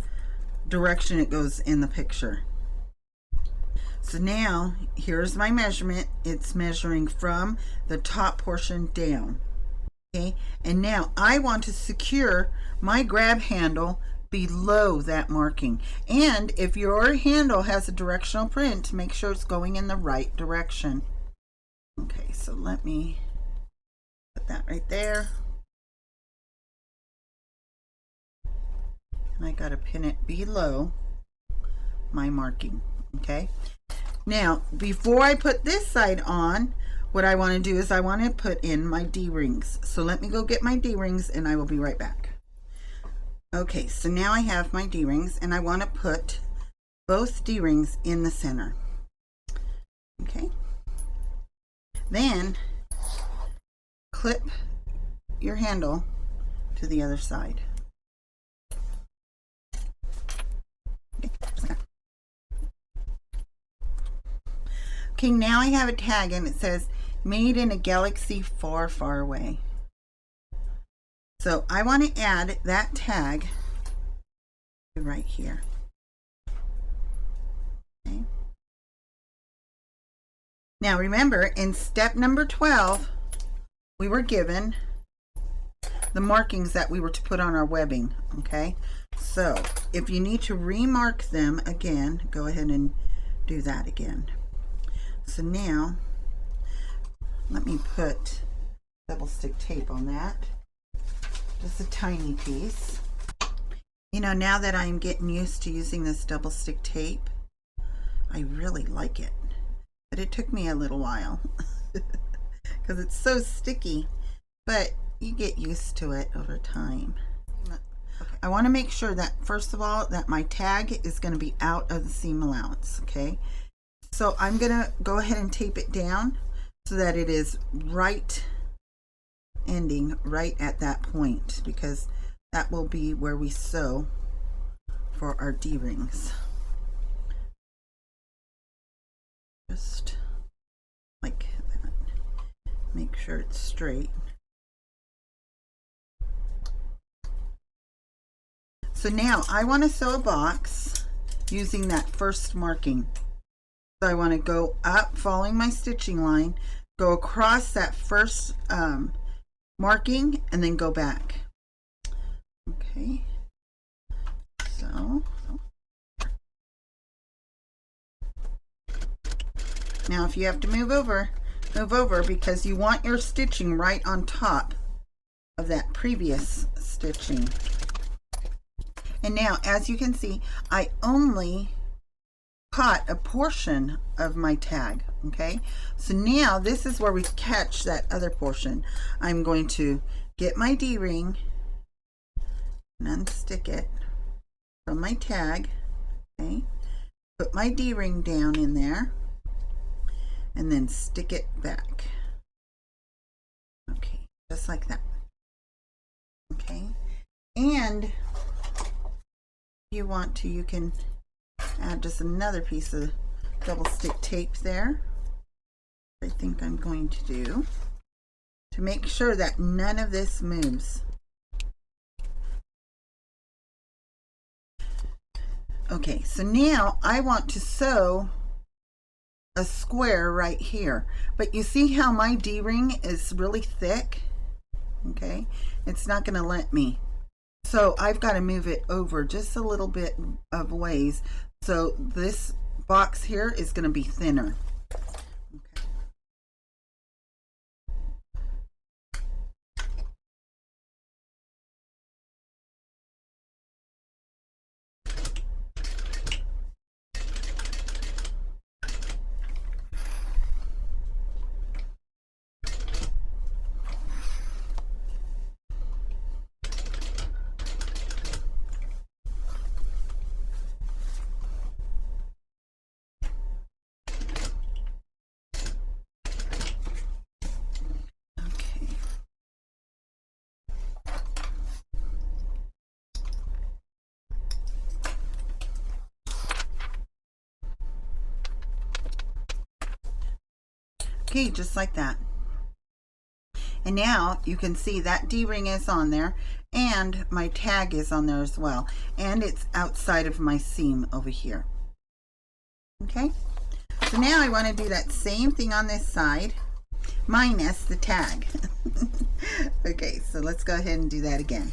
direction it goes in the picture. So now here's my measurement. It's measuring from the top portion down. Okay, and now I want to secure my grab handle below that marking. And if your handle has a directional print, make sure it's going in the right direction. Okay, so let me put that right there. And I got to pin it below my marking. Okay, now before I put this side on, what I want to do is I want to put in my D-rings. So let me go get my D-rings and I will be right back. Okay, so now I have my D-rings, and I want to put both D-rings in the center. Okay. Then clip your handle to the other side. Okay, now I have a tag and it says made in a galaxy far, far away. So I want to add that tag right here. Okay. Now remember, in step number 12, we were given the markings that we were to put on our webbing. Okay, so if you need to remark them again, go ahead and do that again. So now let me put double stick tape on that, just a tiny piece. You know, now that I'm getting used to using this double stick tape, I really like it, but it took me a little while because it's so sticky, but you get used to it over time. Okay. I want to make sure that first of all that my tag is going to be out of the seam allowance. Okay, so I'm going to go ahead and tape it down so that it is right ending right at that point, because that will be where we sew for our D-rings. Just like that. Make sure it's straight. So now I want to sew a box using that first marking. So I want to go up following my stitching line, go across that first marking, and then go back. Okay, so now if you have to move over because you want your stitching right on top of that previous stitching. And now, as you can see, I only caught a portion of my tag. Okay, so now this is where we catch that other portion. I'm going to get my D-ring and unstick it from my tag. Okay, put my D-ring down in there and then stick it back. Okay, just like that. Okay, and if you want to, you can add just another piece of double stick tape there. I think I'm going to do to make sure that none of this moves. Okay, so now I want to sew a square right here, but you see how my D-ring is really thick? Okay, it's not going to let me. So I've got to move it over just a little bit of ways. So this box here is going to be thinner. Okay, just like that. And now you can see that D-ring is on there and my tag is on there as well. And it's outside of my seam over here. Okay, so now I want to do that same thing on this side minus the tag. Okay, so let's go ahead and do that again.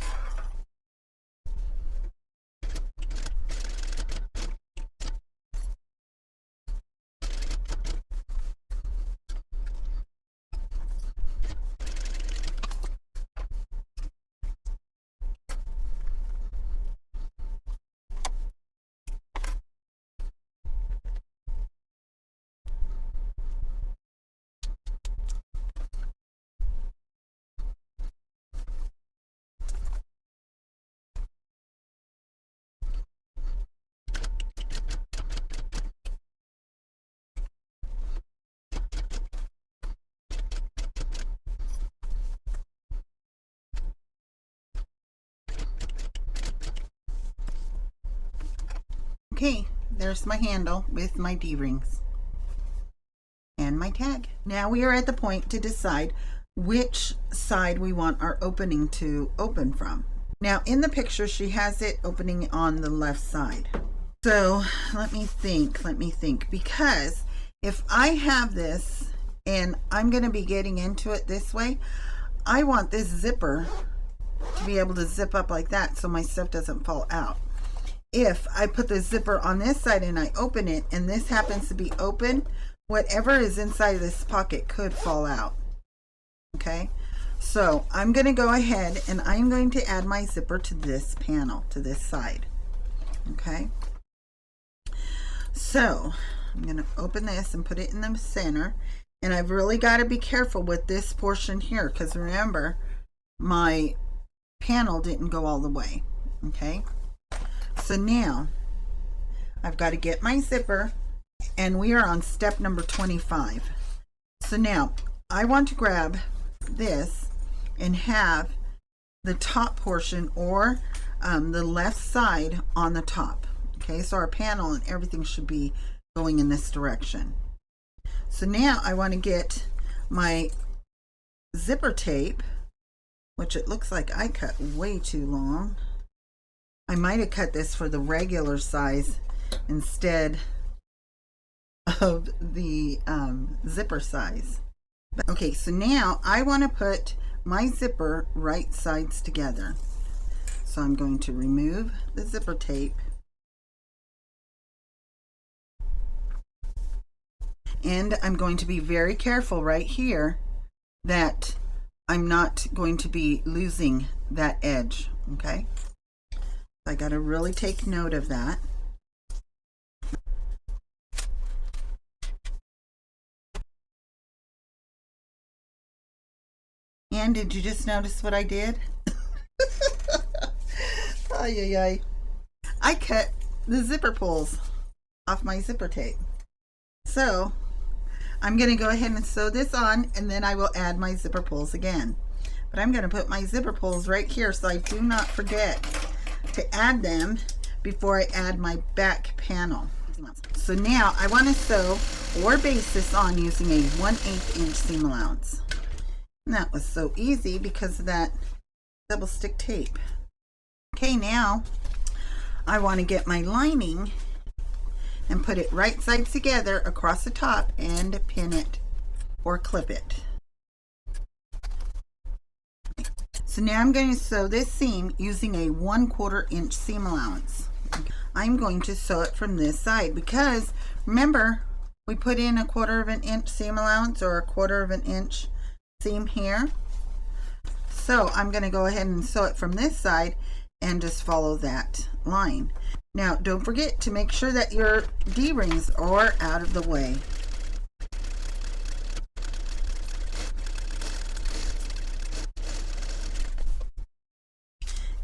Okay, there's my handle with my D-rings and my tag. Now we are at the point to decide which side we want our opening to open from. Now in the picture she has it opening on the left side. So let me think, because if I have this and I'm going to be getting into it this way, I want this zipper to be able to zip up like that so my stuff doesn't fall out. If I put the zipper on this side and I open it and this happens to be open, whatever is inside of this pocket could fall out. Okay, so I'm going to go ahead and I'm going to add my zipper to this panel, to this side. Okay, so I'm going to open this and put it in the center, and I've really got to be careful with this portion here because remember my panel didn't go all the way. Okay, so now I've got to get my zipper, and we are on step number 25. So now I want to grab this and have the top portion or the left side on the top. Okay, so our panel and everything should be going in this direction. So now I want to get my zipper tape, which it looks like I cut way too long. I might have cut this for the regular size instead of the zipper size. Okay, so now I want to put my zipper right sides together. So I'm going to remove the zipper tape. And I'm going to be very careful right here that I'm not going to be losing that edge. Okay, I got to really take note of that. And did you just notice what I did? Ay, ay, ay. I cut the zipper pulls off my zipper tape. So I'm going to go ahead and sew this on, and then I will add my zipper pulls again. But I'm going to put my zipper pulls right here so I do not forget to add them before I add my back panel. So now I want to sew or baste this on using a 1/8 inch seam allowance. And that was so easy because of that double stick tape. Okay, now I want to get my lining and put it right sides together across the top and pin it or clip it. So now I'm going to sew this seam using a 1/4 inch seam allowance. I'm going to sew it from this side because remember we put in a 1/4 inch seam allowance or a 1/4 inch seam here. So I'm going to go ahead and sew it from this side and just follow that line. Now don't forget to make sure that your D-rings are out of the way.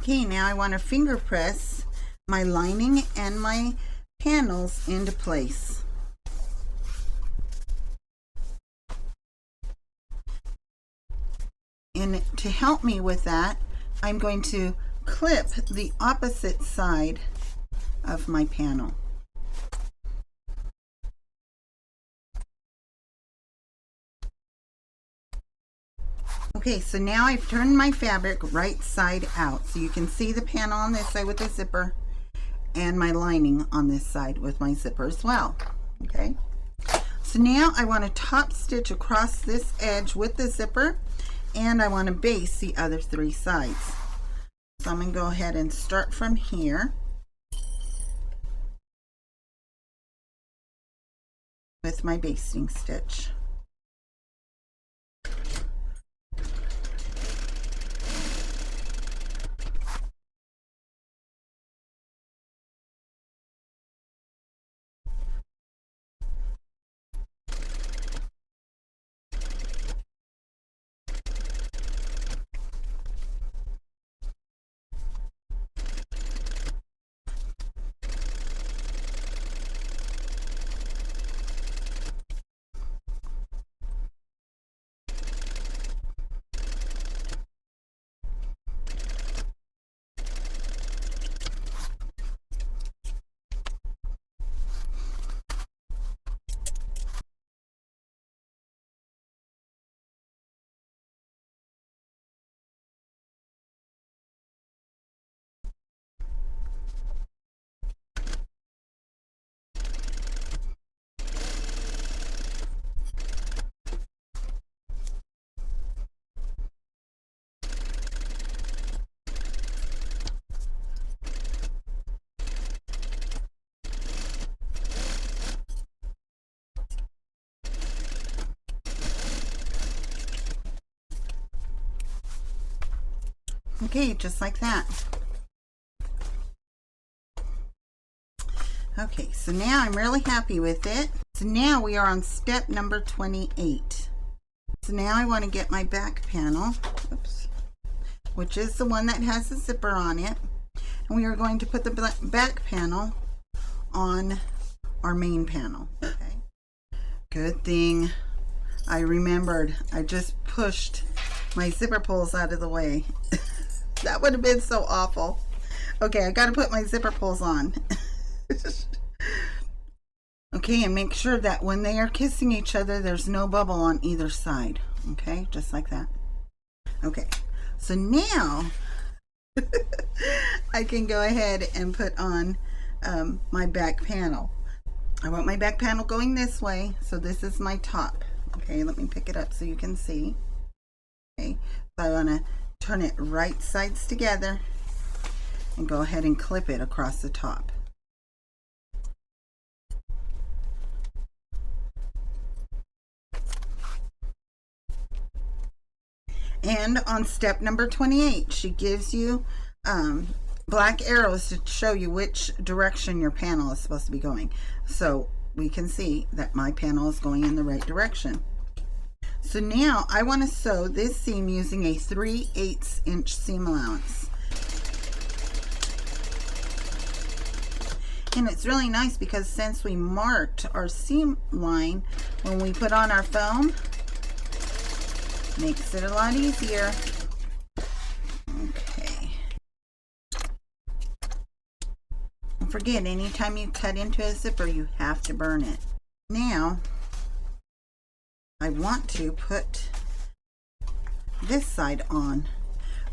Okay, now I want to finger press my lining and my panels into place. And to help me with that, I'm going to clip the opposite side of my panel. Okay, so now I've turned my fabric right side out. So you can see the panel on this side with the zipper and my lining on this side with my zipper as well. Okay, so now I want to top stitch across this edge with the zipper, and I want to baste the other 3 sides. So I'm going to go ahead and start from here with my basting stitch. Okay, just like that. Okay, so now I'm really happy with it. So now we are on step number 28. So now I want to get my back panel, oops, which is the one that has the zipper on it. And we are going to put the back panel on our main panel. Okay. Good thing I remembered. I just pushed my zipper pulls out of the way. That would have been so awful. Okay, I got to put my zipper pulls on. Okay, and make sure that when they are kissing each other, there's no bubble on either side. Okay, just like that. Okay, so now I can go ahead and put on my back panel. I want my back panel going this way, so this is my top. Okay, let me pick it up so you can see. Okay, so I want to turn it right sides together and go ahead and clip it across the top. And on step number 28, she gives you black arrows to show you which direction your panel is supposed to be going. So we can see that my panel is going in the right direction. So now I want to sew this seam using a 3/8 inch seam allowance. And it's really nice because since we marked our seam line when we put on our foam, makes it a lot easier. Okay. Don't forget, anytime you cut into a zipper, you have to burn it. Now, I want to put this side on,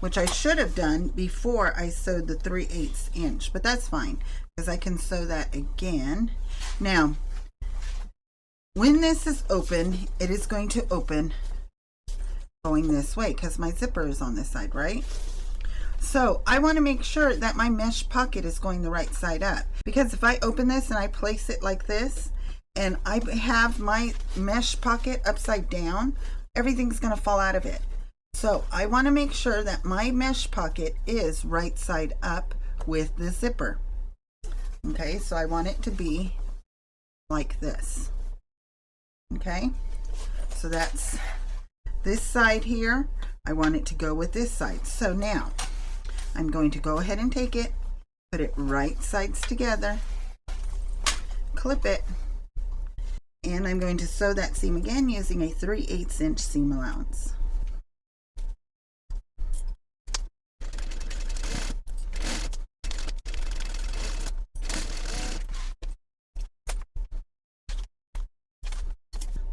which I should have done before I sewed the 3/8 inch, but that's fine because I can sew that again. Now, when this is open, it is going to open going this way because my zipper is on this side, right? So I want to make sure that my mesh pocket is going the right side up, because if I open this and I place it like this and I have my mesh pocket upside down, everything's going to fall out of it. So I want to make sure that my mesh pocket is right side up with the zipper. Okay, so I want it to be like this. Okay, so that's this side here. I want it to go with this side. So now I'm going to go ahead and take it, put it right sides together, clip it, and I'm going to sew that seam again using a 3/8 inch seam allowance.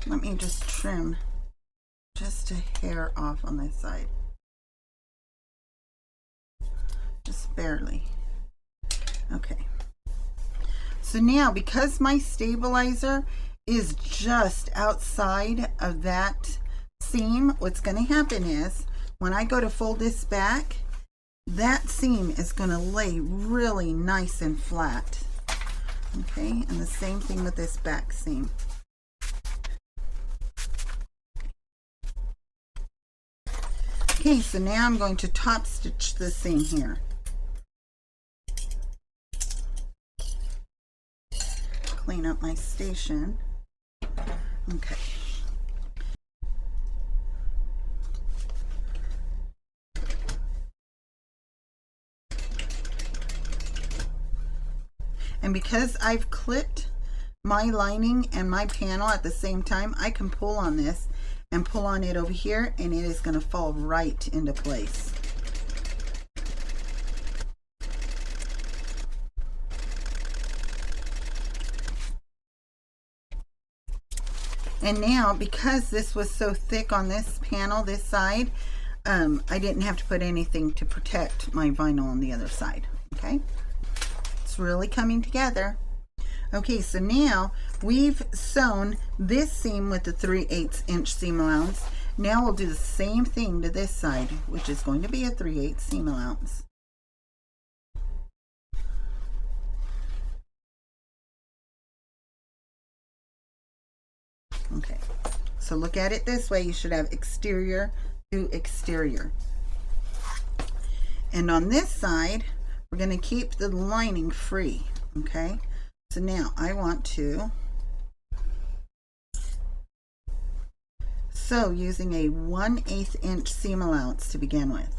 Let me just trim just a hair off on this side, just barely. Okay, so now because my stabilizer is just outside of that seam, what's going to happen is when I go to fold this back, that seam is going to lay really nice and flat. Okay, and the same thing with this back seam. Okay, so now I'm going to top stitch the seam here. Clean up my station. Okay. And because I've clipped my lining and my panel at the same time, I can pull on this and pull on it over here, and it is going to fall right into place. And now, because this was so thick on this panel, this side, I didn't have to put anything to protect my vinyl on the other side. Okay, it's really coming together. Okay, so now we've sewn this seam with the 3/8 inch seam allowance. Now we'll do the same thing to this side, which is going to be a 3/8 seam allowance. Okay, so look at it this way. You should have exterior to exterior. And on this side, we're going to keep the lining free, okay? So now I want to sew using a 1/8 inch seam allowance to begin with.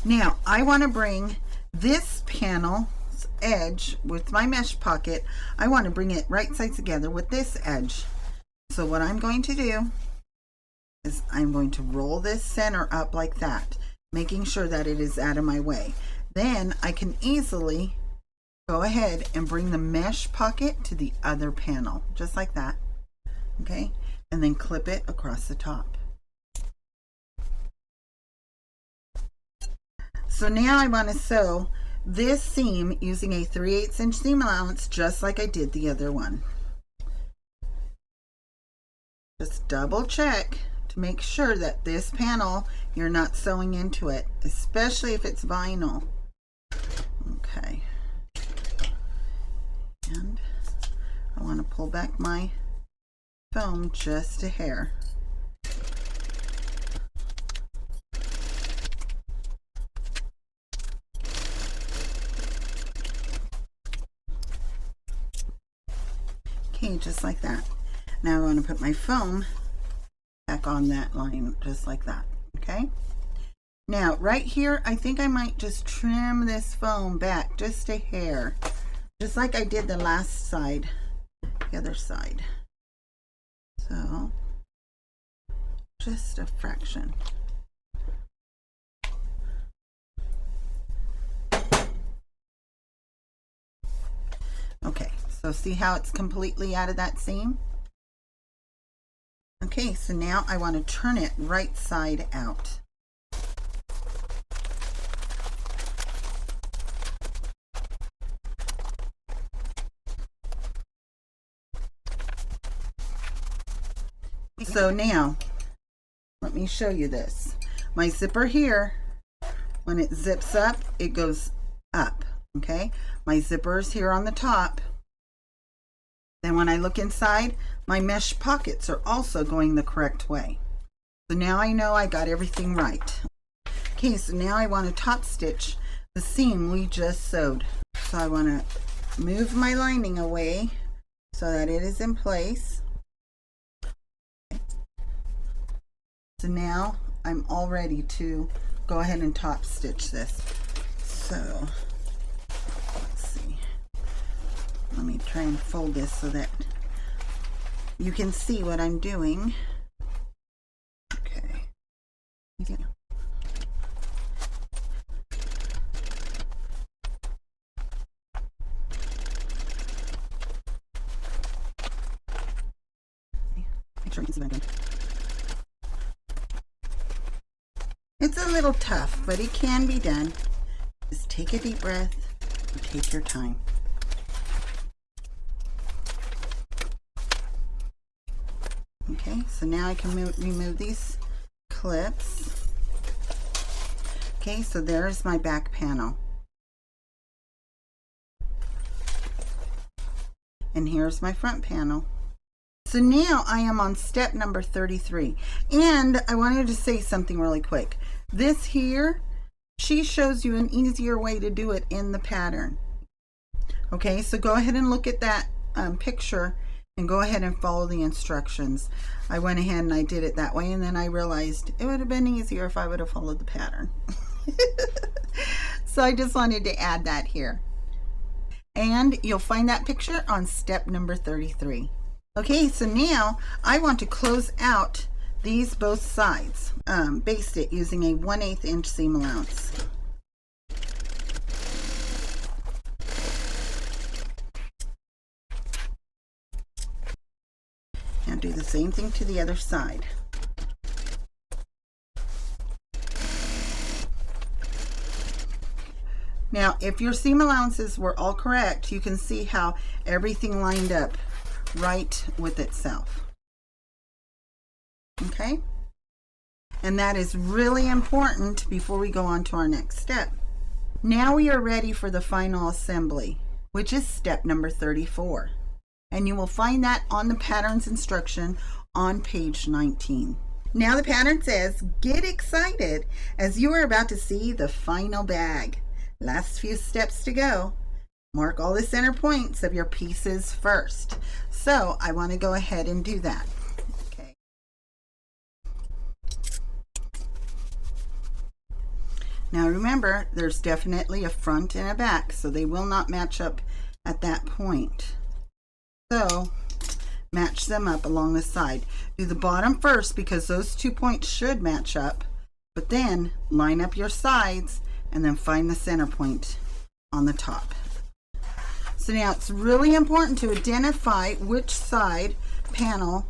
Now I want to bring this panel's edge with my mesh pocket, I want to bring it right sides together with this edge. So what I'm going to do is I'm going to roll this center up like that, making sure that it is out of my way. Then I can easily go ahead and bring the mesh pocket to the other panel, just like that, okay? And then clip it across the top. So now I want to sew this seam using a 3/8 inch seam allowance, just like I did the other one. Just double check to make sure that this panel, you're not sewing into it, especially if it's vinyl. Okay. And I want to pull back my foam just a hair. Okay, just like that. Now I want to put my foam back on that line, just like that, okay? Now, right here, I think I might just trim this foam back just a hair, just like I did the last side, the other side. So, just a fraction. Okay, so see how it's completely out of that seam? Okay, so now I want to turn it right side out. So now, let me show you this. My zipper here, when it zips up, it goes up, okay? My zipper is here on the top. Then when I look inside, my mesh pockets are also going the correct way. So now I know I got everything right. Okay, so now I want to top stitch the seam we just sewed. So I want to move my lining away so that it is in place. So now I'm all ready to go ahead and top stitch this. So let's see. Let me try and fold this so that you can see what I'm doing. Okay. Yeah. Make sure you can see what I'm doing. It's a little tough, but it can be done. Just take a deep breath and take your time. Okay, so now I can remove these clips. Okay, so there's my back panel. And here's my front panel. So now I am on step number 33. And I wanted to say something really quick. This here, she shows you an easier way to do it in the pattern. Okay, so go ahead and look at that picture and go ahead and follow the instructions. I went ahead and I did it that way, and then I realized it would have been easier if I would have followed the pattern. So I just wanted to add that here. And you'll find that picture on step number 33. Okay, so now I want to close out these both sides. Baste it using a 1/8 inch seam allowance. Now do the same thing to the other side. Now, if your seam allowances were all correct, you can see how everything lined up right with itself. Okay? And that is really important before we go on to our next step. Now we are ready for the final assembly, which is step number 34. And you will find that on the patterns instruction on page 19. Now the pattern says, get excited as you are about to see the final bag. Last few steps to go. Mark all the center points of your pieces first. So I want to go ahead and do that. Okay. Now remember, there's definitely a front and a back, so they will not match up at that point. So match them up along the side. Do the bottom first because those 2 points should match up, but then line up your sides and then find the center point on the top. So now it's really important to identify which side panel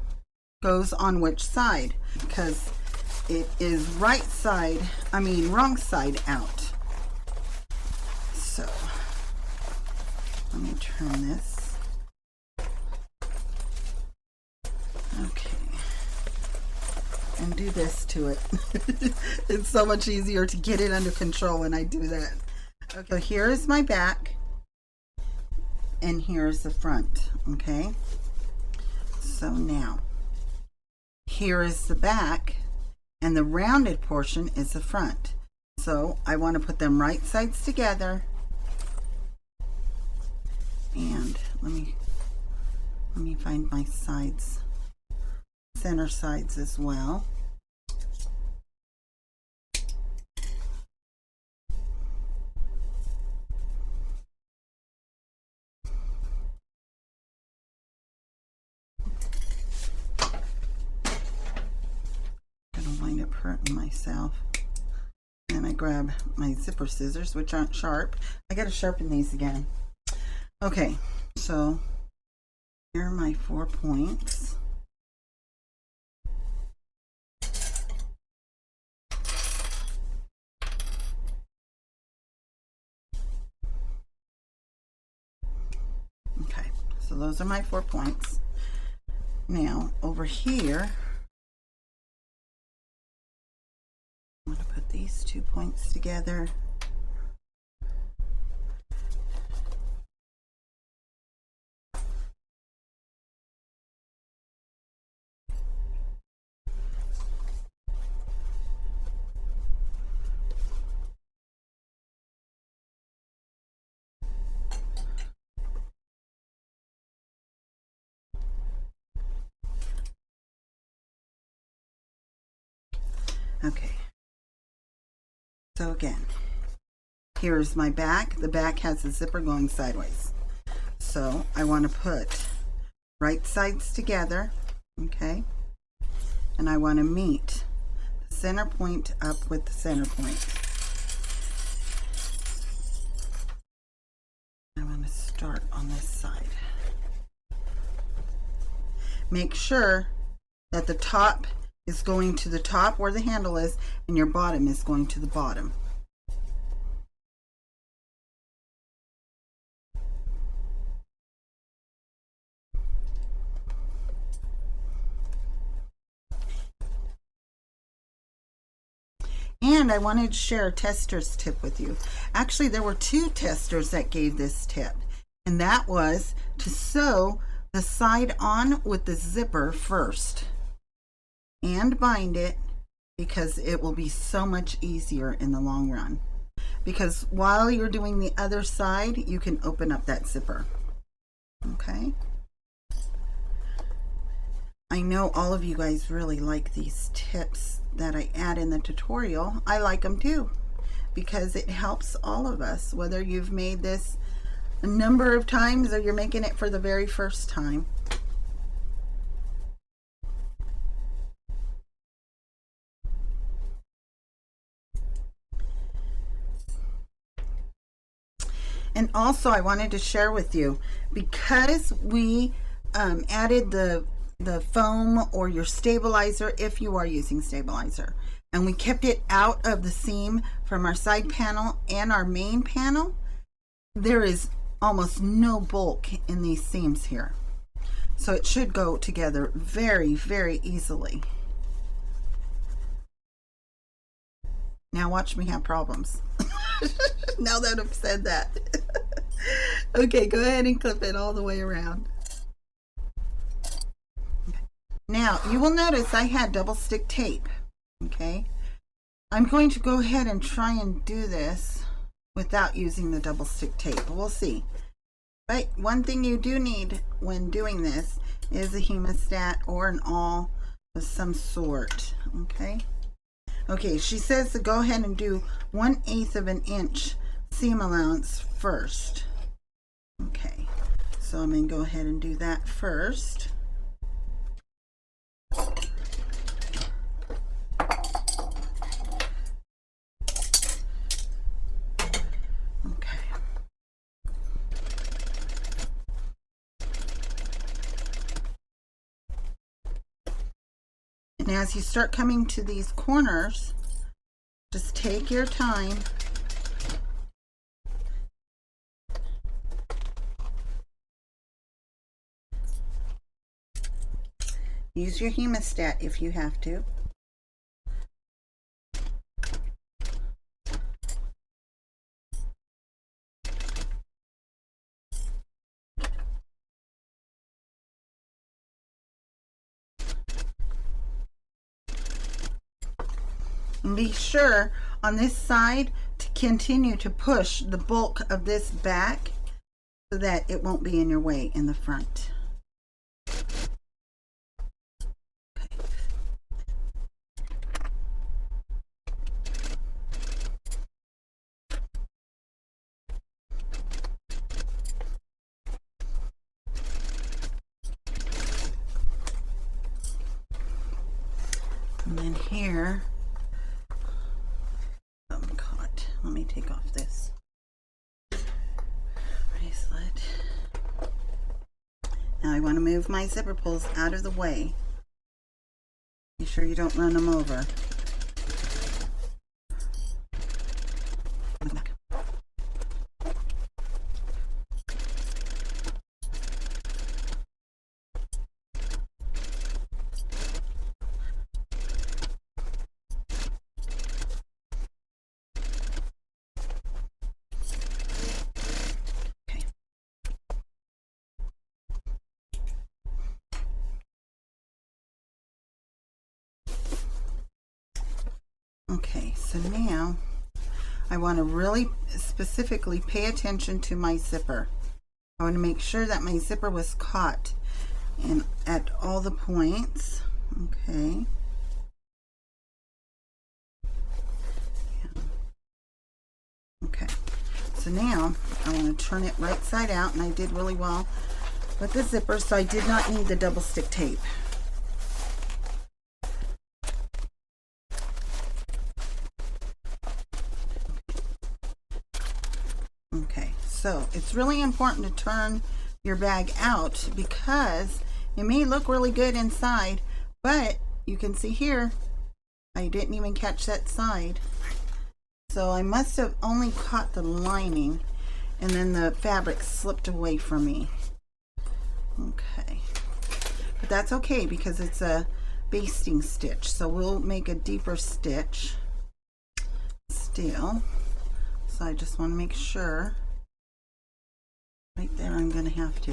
goes on which side, because it is wrong side out. So let me turn this. Okay. And do this to it. It's so much easier to get it under control when I do that. Okay, so here is my back and here's the front. Okay, so now here is the back and the rounded portion is the front. So I want to put them right sides together, and let me find my sides, center sides as well. Hurting myself. And I grab my zipper scissors, which aren't sharp. I gotta sharpen these again. Okay, so here are my 4 points. Okay, so those are my 4 points. Now over here, I'm going to put these 2 points together. Okay. So again, here's my back. The back has the zipper going sideways. So I want to put right sides together, okay? And I want to meet the center point up with the center point. I want to start on this side. Make sure that the top is going to the top where the handle is and your bottom is going to the bottom. And I wanted to share a tester's tip with you. Actually, there were 2 testers that gave this tip, and that was to sew the side on with the zipper first and bind it, because it will be so much easier in the long run. Because while you're doing the other side, you can open up that zipper. Okay? I know all of you guys really like these tips that I add in the tutorial. I like them too, because it helps all of us, whether you've made this a number of times or you're making it for the very first time. And also I wanted to share with you, because we added the foam or your stabilizer, if you are using stabilizer, and we kept it out of the seam from our side panel and our main panel, there is almost no bulk in these seams here. So it should go together very, very easily. Now watch me have problems. Now that I've said that. Okay, go ahead and clip it all the way around. Now, you will notice I had double stick tape, okay? I'm going to go ahead and try and do this without using the double stick tape. We'll see. But one thing you do need when doing this is a hemostat or an awl of some sort, okay? Okay, she says to go ahead and do 1/8 of an inch seam allowance first. Okay, so I'm going to go ahead and do that first. And as you start coming to these corners, just take your time. Use your hemostat if you have to. And be sure on this side to continue to push the bulk of this back so that it won't be in your way in the front. And then here, I'm caught. Let me take off this bracelet. Now I want to move my zipper pulls out of the way. Be sure you don't run them over. Okay, so now I want to really specifically pay attention to my zipper. I want to make sure that my zipper was caught in at all the points. Okay. Okay, so now I want to turn it right side out, and I did really well with the zipper, so I did not need the double stick tape. Okay, so it's really important to turn your bag out because it may look really good inside, but you can see here I didn't even catch that side. So I must have only caught the lining and then the fabric slipped away from me. Okay, but that's okay because it's a basting stitch, so we'll make a deeper stitch still. So I just want to make sure right there. I'm going to have to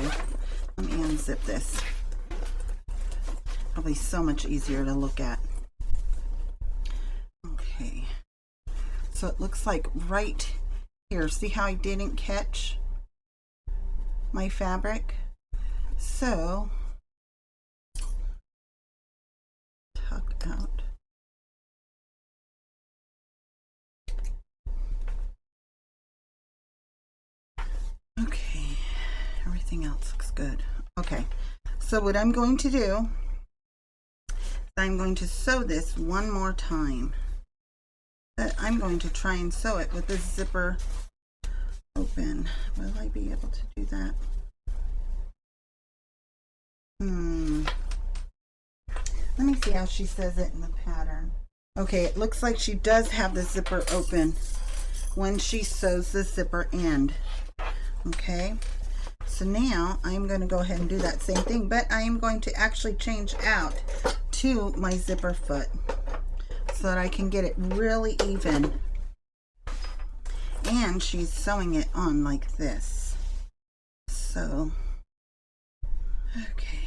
let me unzip this. Probably so much easier to look at. Okay, so it looks like right here, see how I didn't catch my fabric? So tuck out. Okay, everything else looks good. Okay, so what I'm going to do is I'm going to sew this one more time. But I'm going to try and sew it with the zipper open. Will I be able to do that? Let me see how she says it in the pattern. Okay, it looks like she does have the zipper open when she sews the zipper end. Okay, so now I'm going to go ahead and do that same thing, but I am going to actually change out to my zipper foot so that I can get it really even. And she's sewing it on like this. So, okay.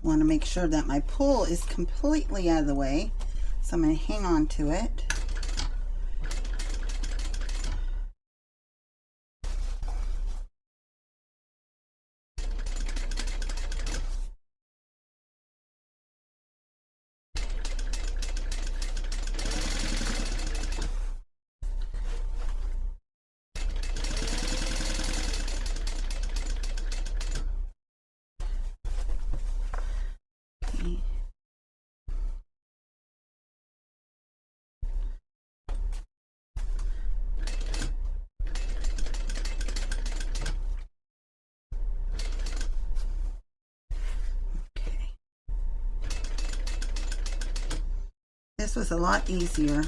want to make sure that my pull is completely out of the way. So I'm going to hang on to it. This was a lot easier.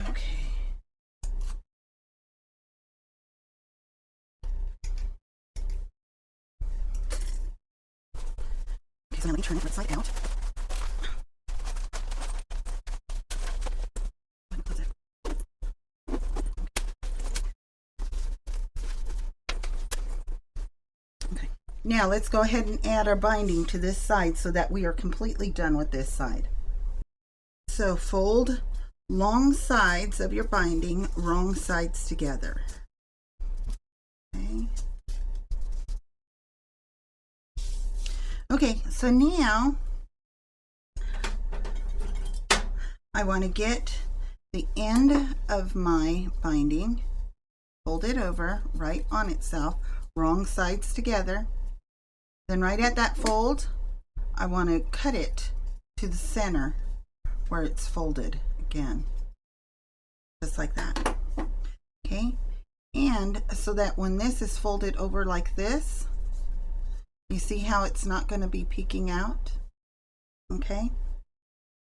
Okay. So let me turn it inside out. Now let's go ahead and add our binding to this side so that we are completely done with this side. So fold long sides of your binding, wrong sides together. Okay. Okay, so now I want to get the end of my binding, fold it over right on itself, wrong sides together. Then right at that fold, I want to cut it to the center where it's folded again, just like that. Okay, and so that when this is folded over like this, you see how it's not going to be peeking out? Okay,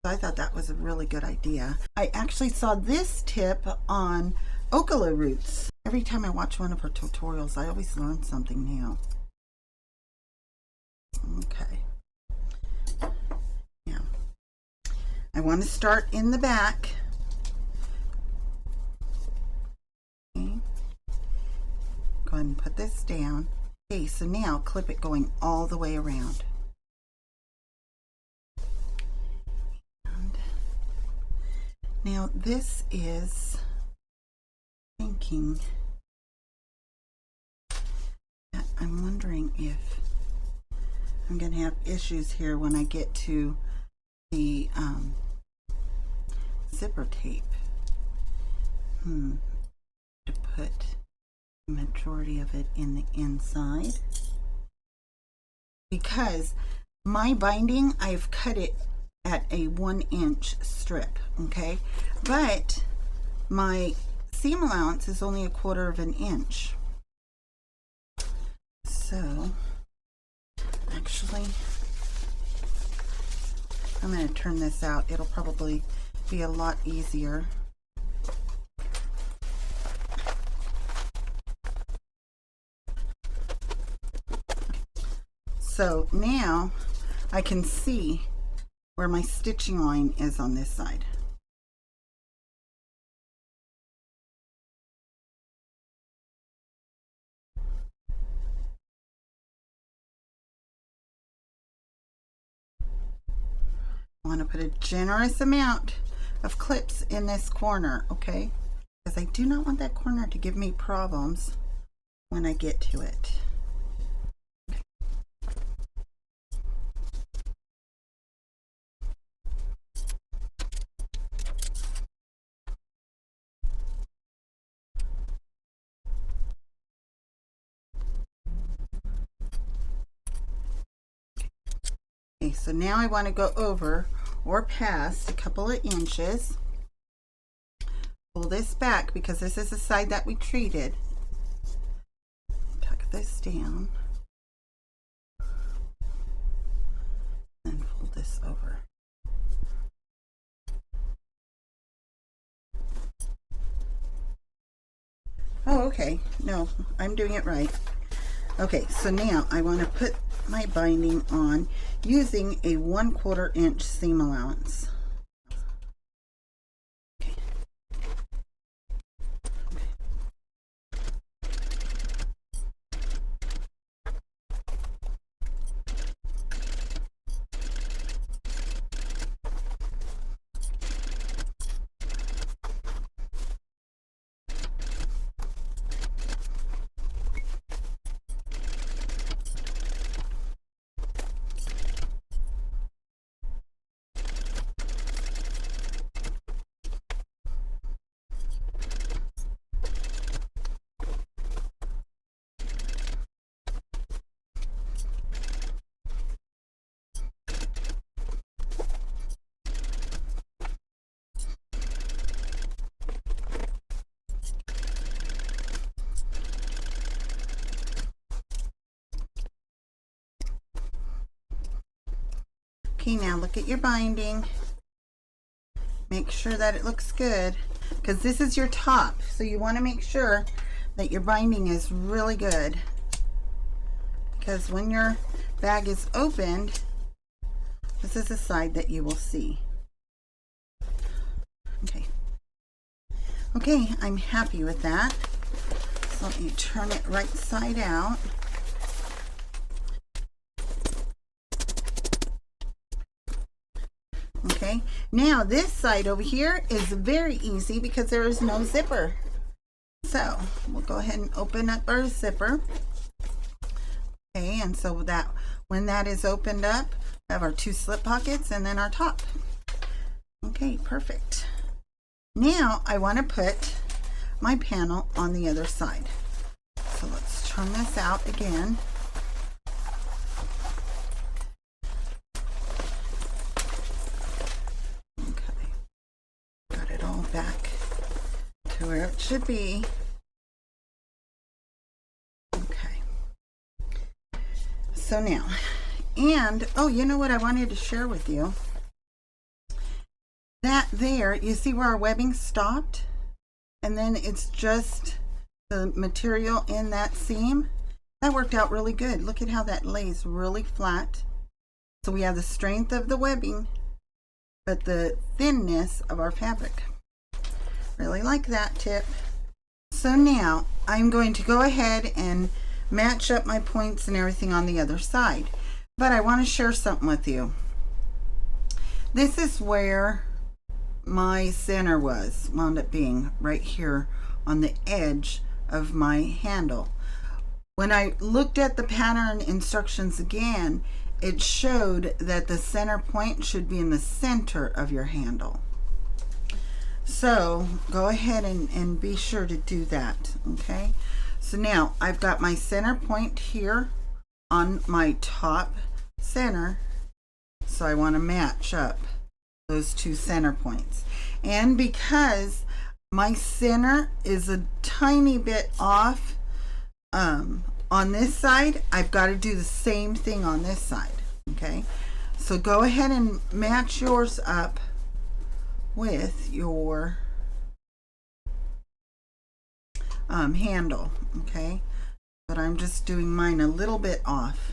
so I thought that was a really good idea. I actually saw this tip on Okala roots. Every time I watch one of her tutorials, I always learn something new. Okay, now I want to start in the back. Okay. Go ahead and put this down. Okay, so now clip it going all the way around. And now this is thinking that I'm wondering if I'm going to have issues here when I get to the zipper tape. To put the majority of it in the inside. Because my binding, I've cut it at a 1-inch strip, okay? But my seam allowance is only 1/4 of an inch. So actually, I'm going to turn this out. It'll probably be a lot easier. So now I can see where my stitching line is on this side. I want to put a generous amount of clips in this corner, okay? Because I do not want that corner to give me problems when I get to it. Okay, so now I want to go over or past a couple of inches. Pull this back because this is the side that we treated. Tuck this down. And fold this over. Oh, okay. No, I'm doing it right. Okay, so now I want to put my binding on using a 1/4 inch seam allowance. Okay, now look at your binding. Make sure that it looks good, because this is your top, so you want to make sure that your binding is really good, because when your bag is opened, this is the side that you will see. Okay, I'm happy with that. So let me turn it right side out. Okay, now this side over here is very easy because there is no zipper. So we'll go ahead and open up our zipper. Okay, and so that when that is opened up, we have our 2 slip pockets and then our top. Okay, perfect. Now I want to put my panel on the other side. So let's turn this out again. Back to where it should be. Okay. So now, and oh, you know what I wanted to share with you? That there, you see where our webbing stopped? And then it's just the material in that seam. That worked out really good. Look at how that lays really flat. So we have the strength of the webbing, but the thinness of our fabric. Really like that tip. So now I'm going to go ahead and match up my points and everything on the other side. But I want to share something with you. This is where my center wound up being right here on the edge of my handle. When I looked at the pattern instructions again, it showed that the center point should be in the center of your handle. So go ahead and be sure to do that. Okay, so now I've got my center point here on my top center, so I want to match up those 2 center points. And because my center is a tiny bit off on this side, I've got to do the same thing on this side. Okay, so go ahead and match yours up with your handle. Okay, but I'm just doing mine a little bit off.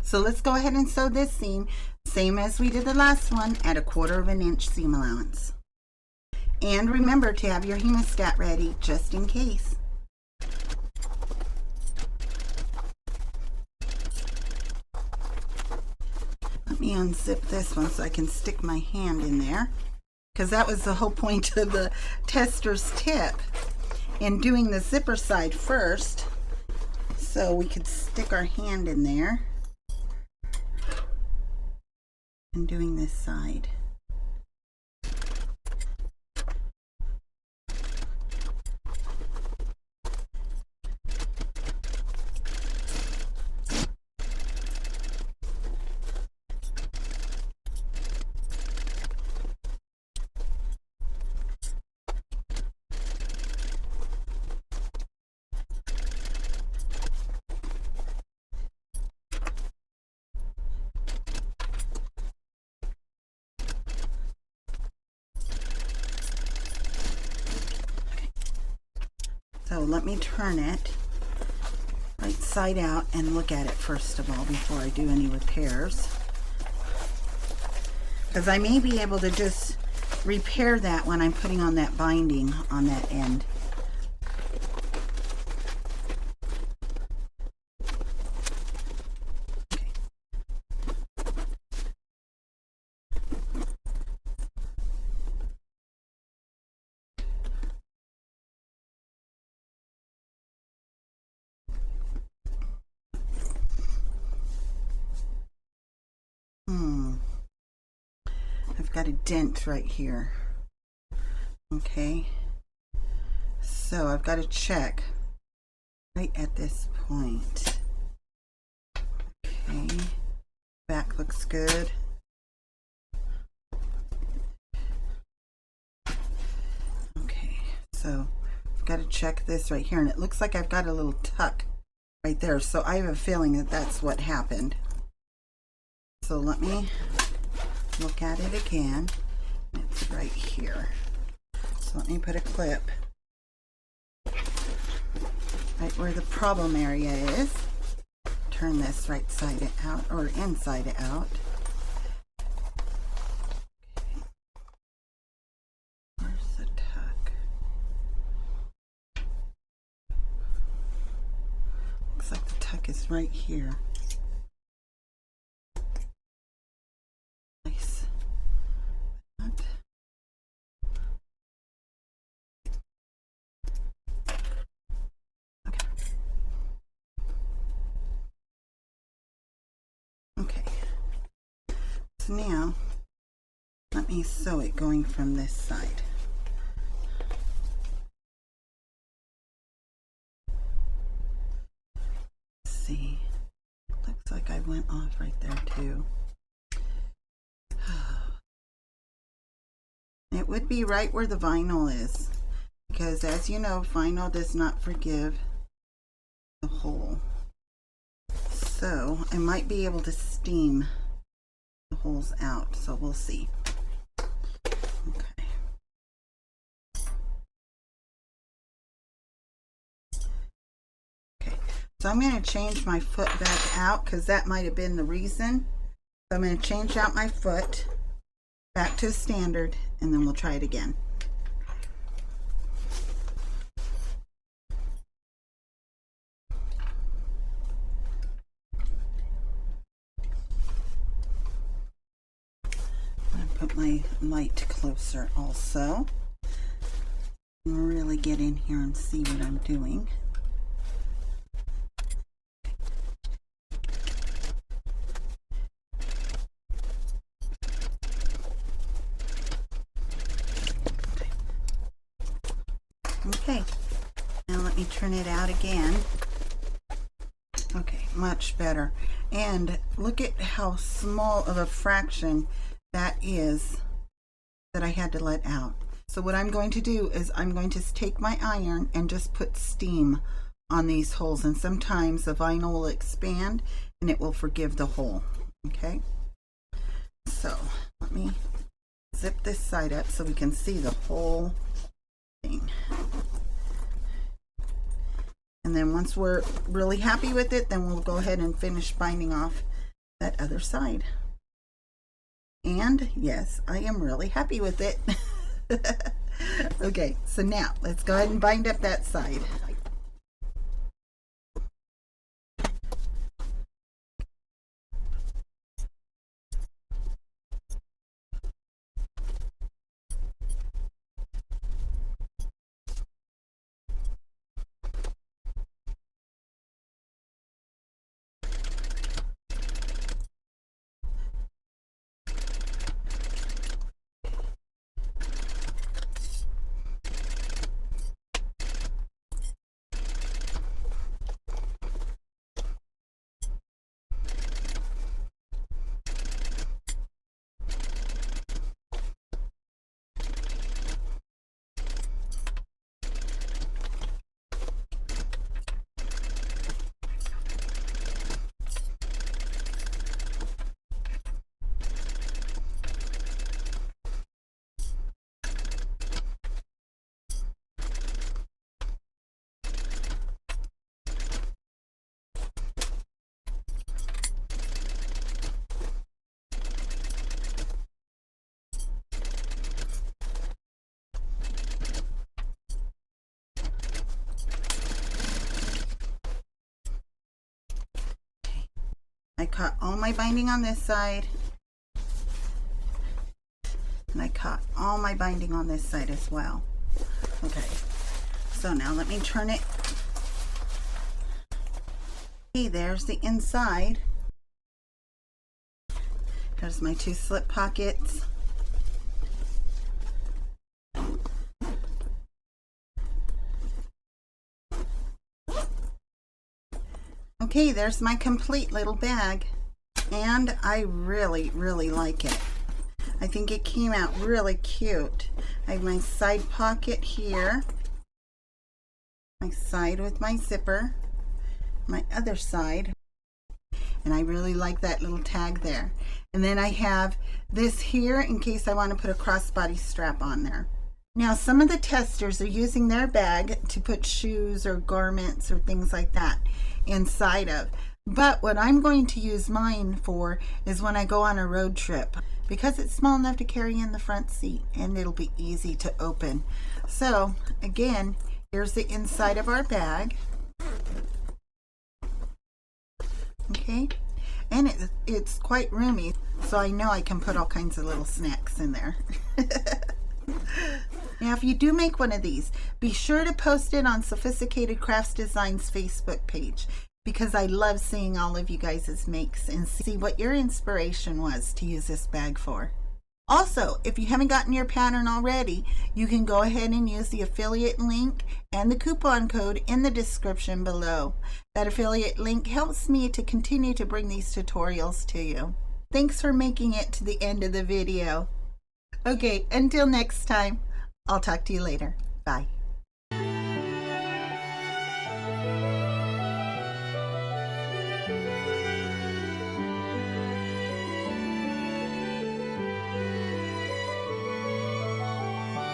So let's go ahead and sew this seam, same as we did the last one, at a 1/4 inch seam allowance. And remember to have your hemostat ready just in case. Let me unzip this one so I can stick my hand in there, because that was the whole point of the tester's tip in doing the zipper side first, so we could stick our hand in there and doing this side. So let me turn it right side out and look at it first of all before I do any repairs. Because I may be able to just repair that when I'm putting on that binding on that end. I've got a dent right here. Okay, so I've got to check right at this point. Okay, back looks good. Okay, so I've got to check this right here, and it looks like I've got a little tuck right there, so I have a feeling that that's what happened. So let me look at it again. It's right here. So let me put a clip right where the problem area is. Turn this right side out, or inside out. Okay. Where's the tuck? Looks like the tuck is right here. Nice. Okay, so now let me sew it going from this side. Let's see, looks like I went off right there too. It would be right where the vinyl is, because as you know, vinyl does not forgive the hole. So I might be able to steam the holes out, so we'll see. Okay. Okay, so I'm going to change my foot back out because that might have been the reason. So I'm going to change out my foot back to standard, and then we'll try it again. Put my light closer also. Really get in here and see what I'm doing. Okay, now let me turn it out again. Okay, much better. And look at how small of a fraction that is that I had to let out. So what I'm going to do is I'm going to take my iron and just put steam on these holes, and sometimes the vinyl will expand and it will forgive the hole. Okay, so let me zip this side up so we can see the whole thing. And then once we're really happy with it, then we'll go ahead and finish binding off that other side. And yes, I am really happy with it. Okay, so now let's go ahead and bind up that side. I caught all my binding on this side, and I caught all my binding on this side as well. Okay, so now let me turn it. Okay, there's the inside. There's my 2 slip pockets. Okay, there's my complete little bag, and I really, really like it. I think it came out really cute. I have my side pocket here, my side with my zipper, my other side, and I really like that little tag there. And then I have this here in case I want to put a crossbody strap on there. Now, some of the testers are using their bag to put shoes or garments or things like that inside of. But what I'm going to use mine for is when I go on a road trip, because it's small enough to carry in the front seat and it'll be easy to open. So again, here's the inside of our bag. Okay, and it's quite roomy, so I know I can put all kinds of little snacks in there. Now, if you do make one of these, be sure to post it on Sophisticated Crafts Designs Facebook page, because I love seeing all of you guys' makes and see what your inspiration was to use this bag for. Also, if you haven't gotten your pattern already, you can go ahead and use the affiliate link and the coupon code in the description below. That affiliate link helps me to continue to bring these tutorials to you. Thanks for making it to the end of the video. Okay, until next time, I'll talk to you later. Bye.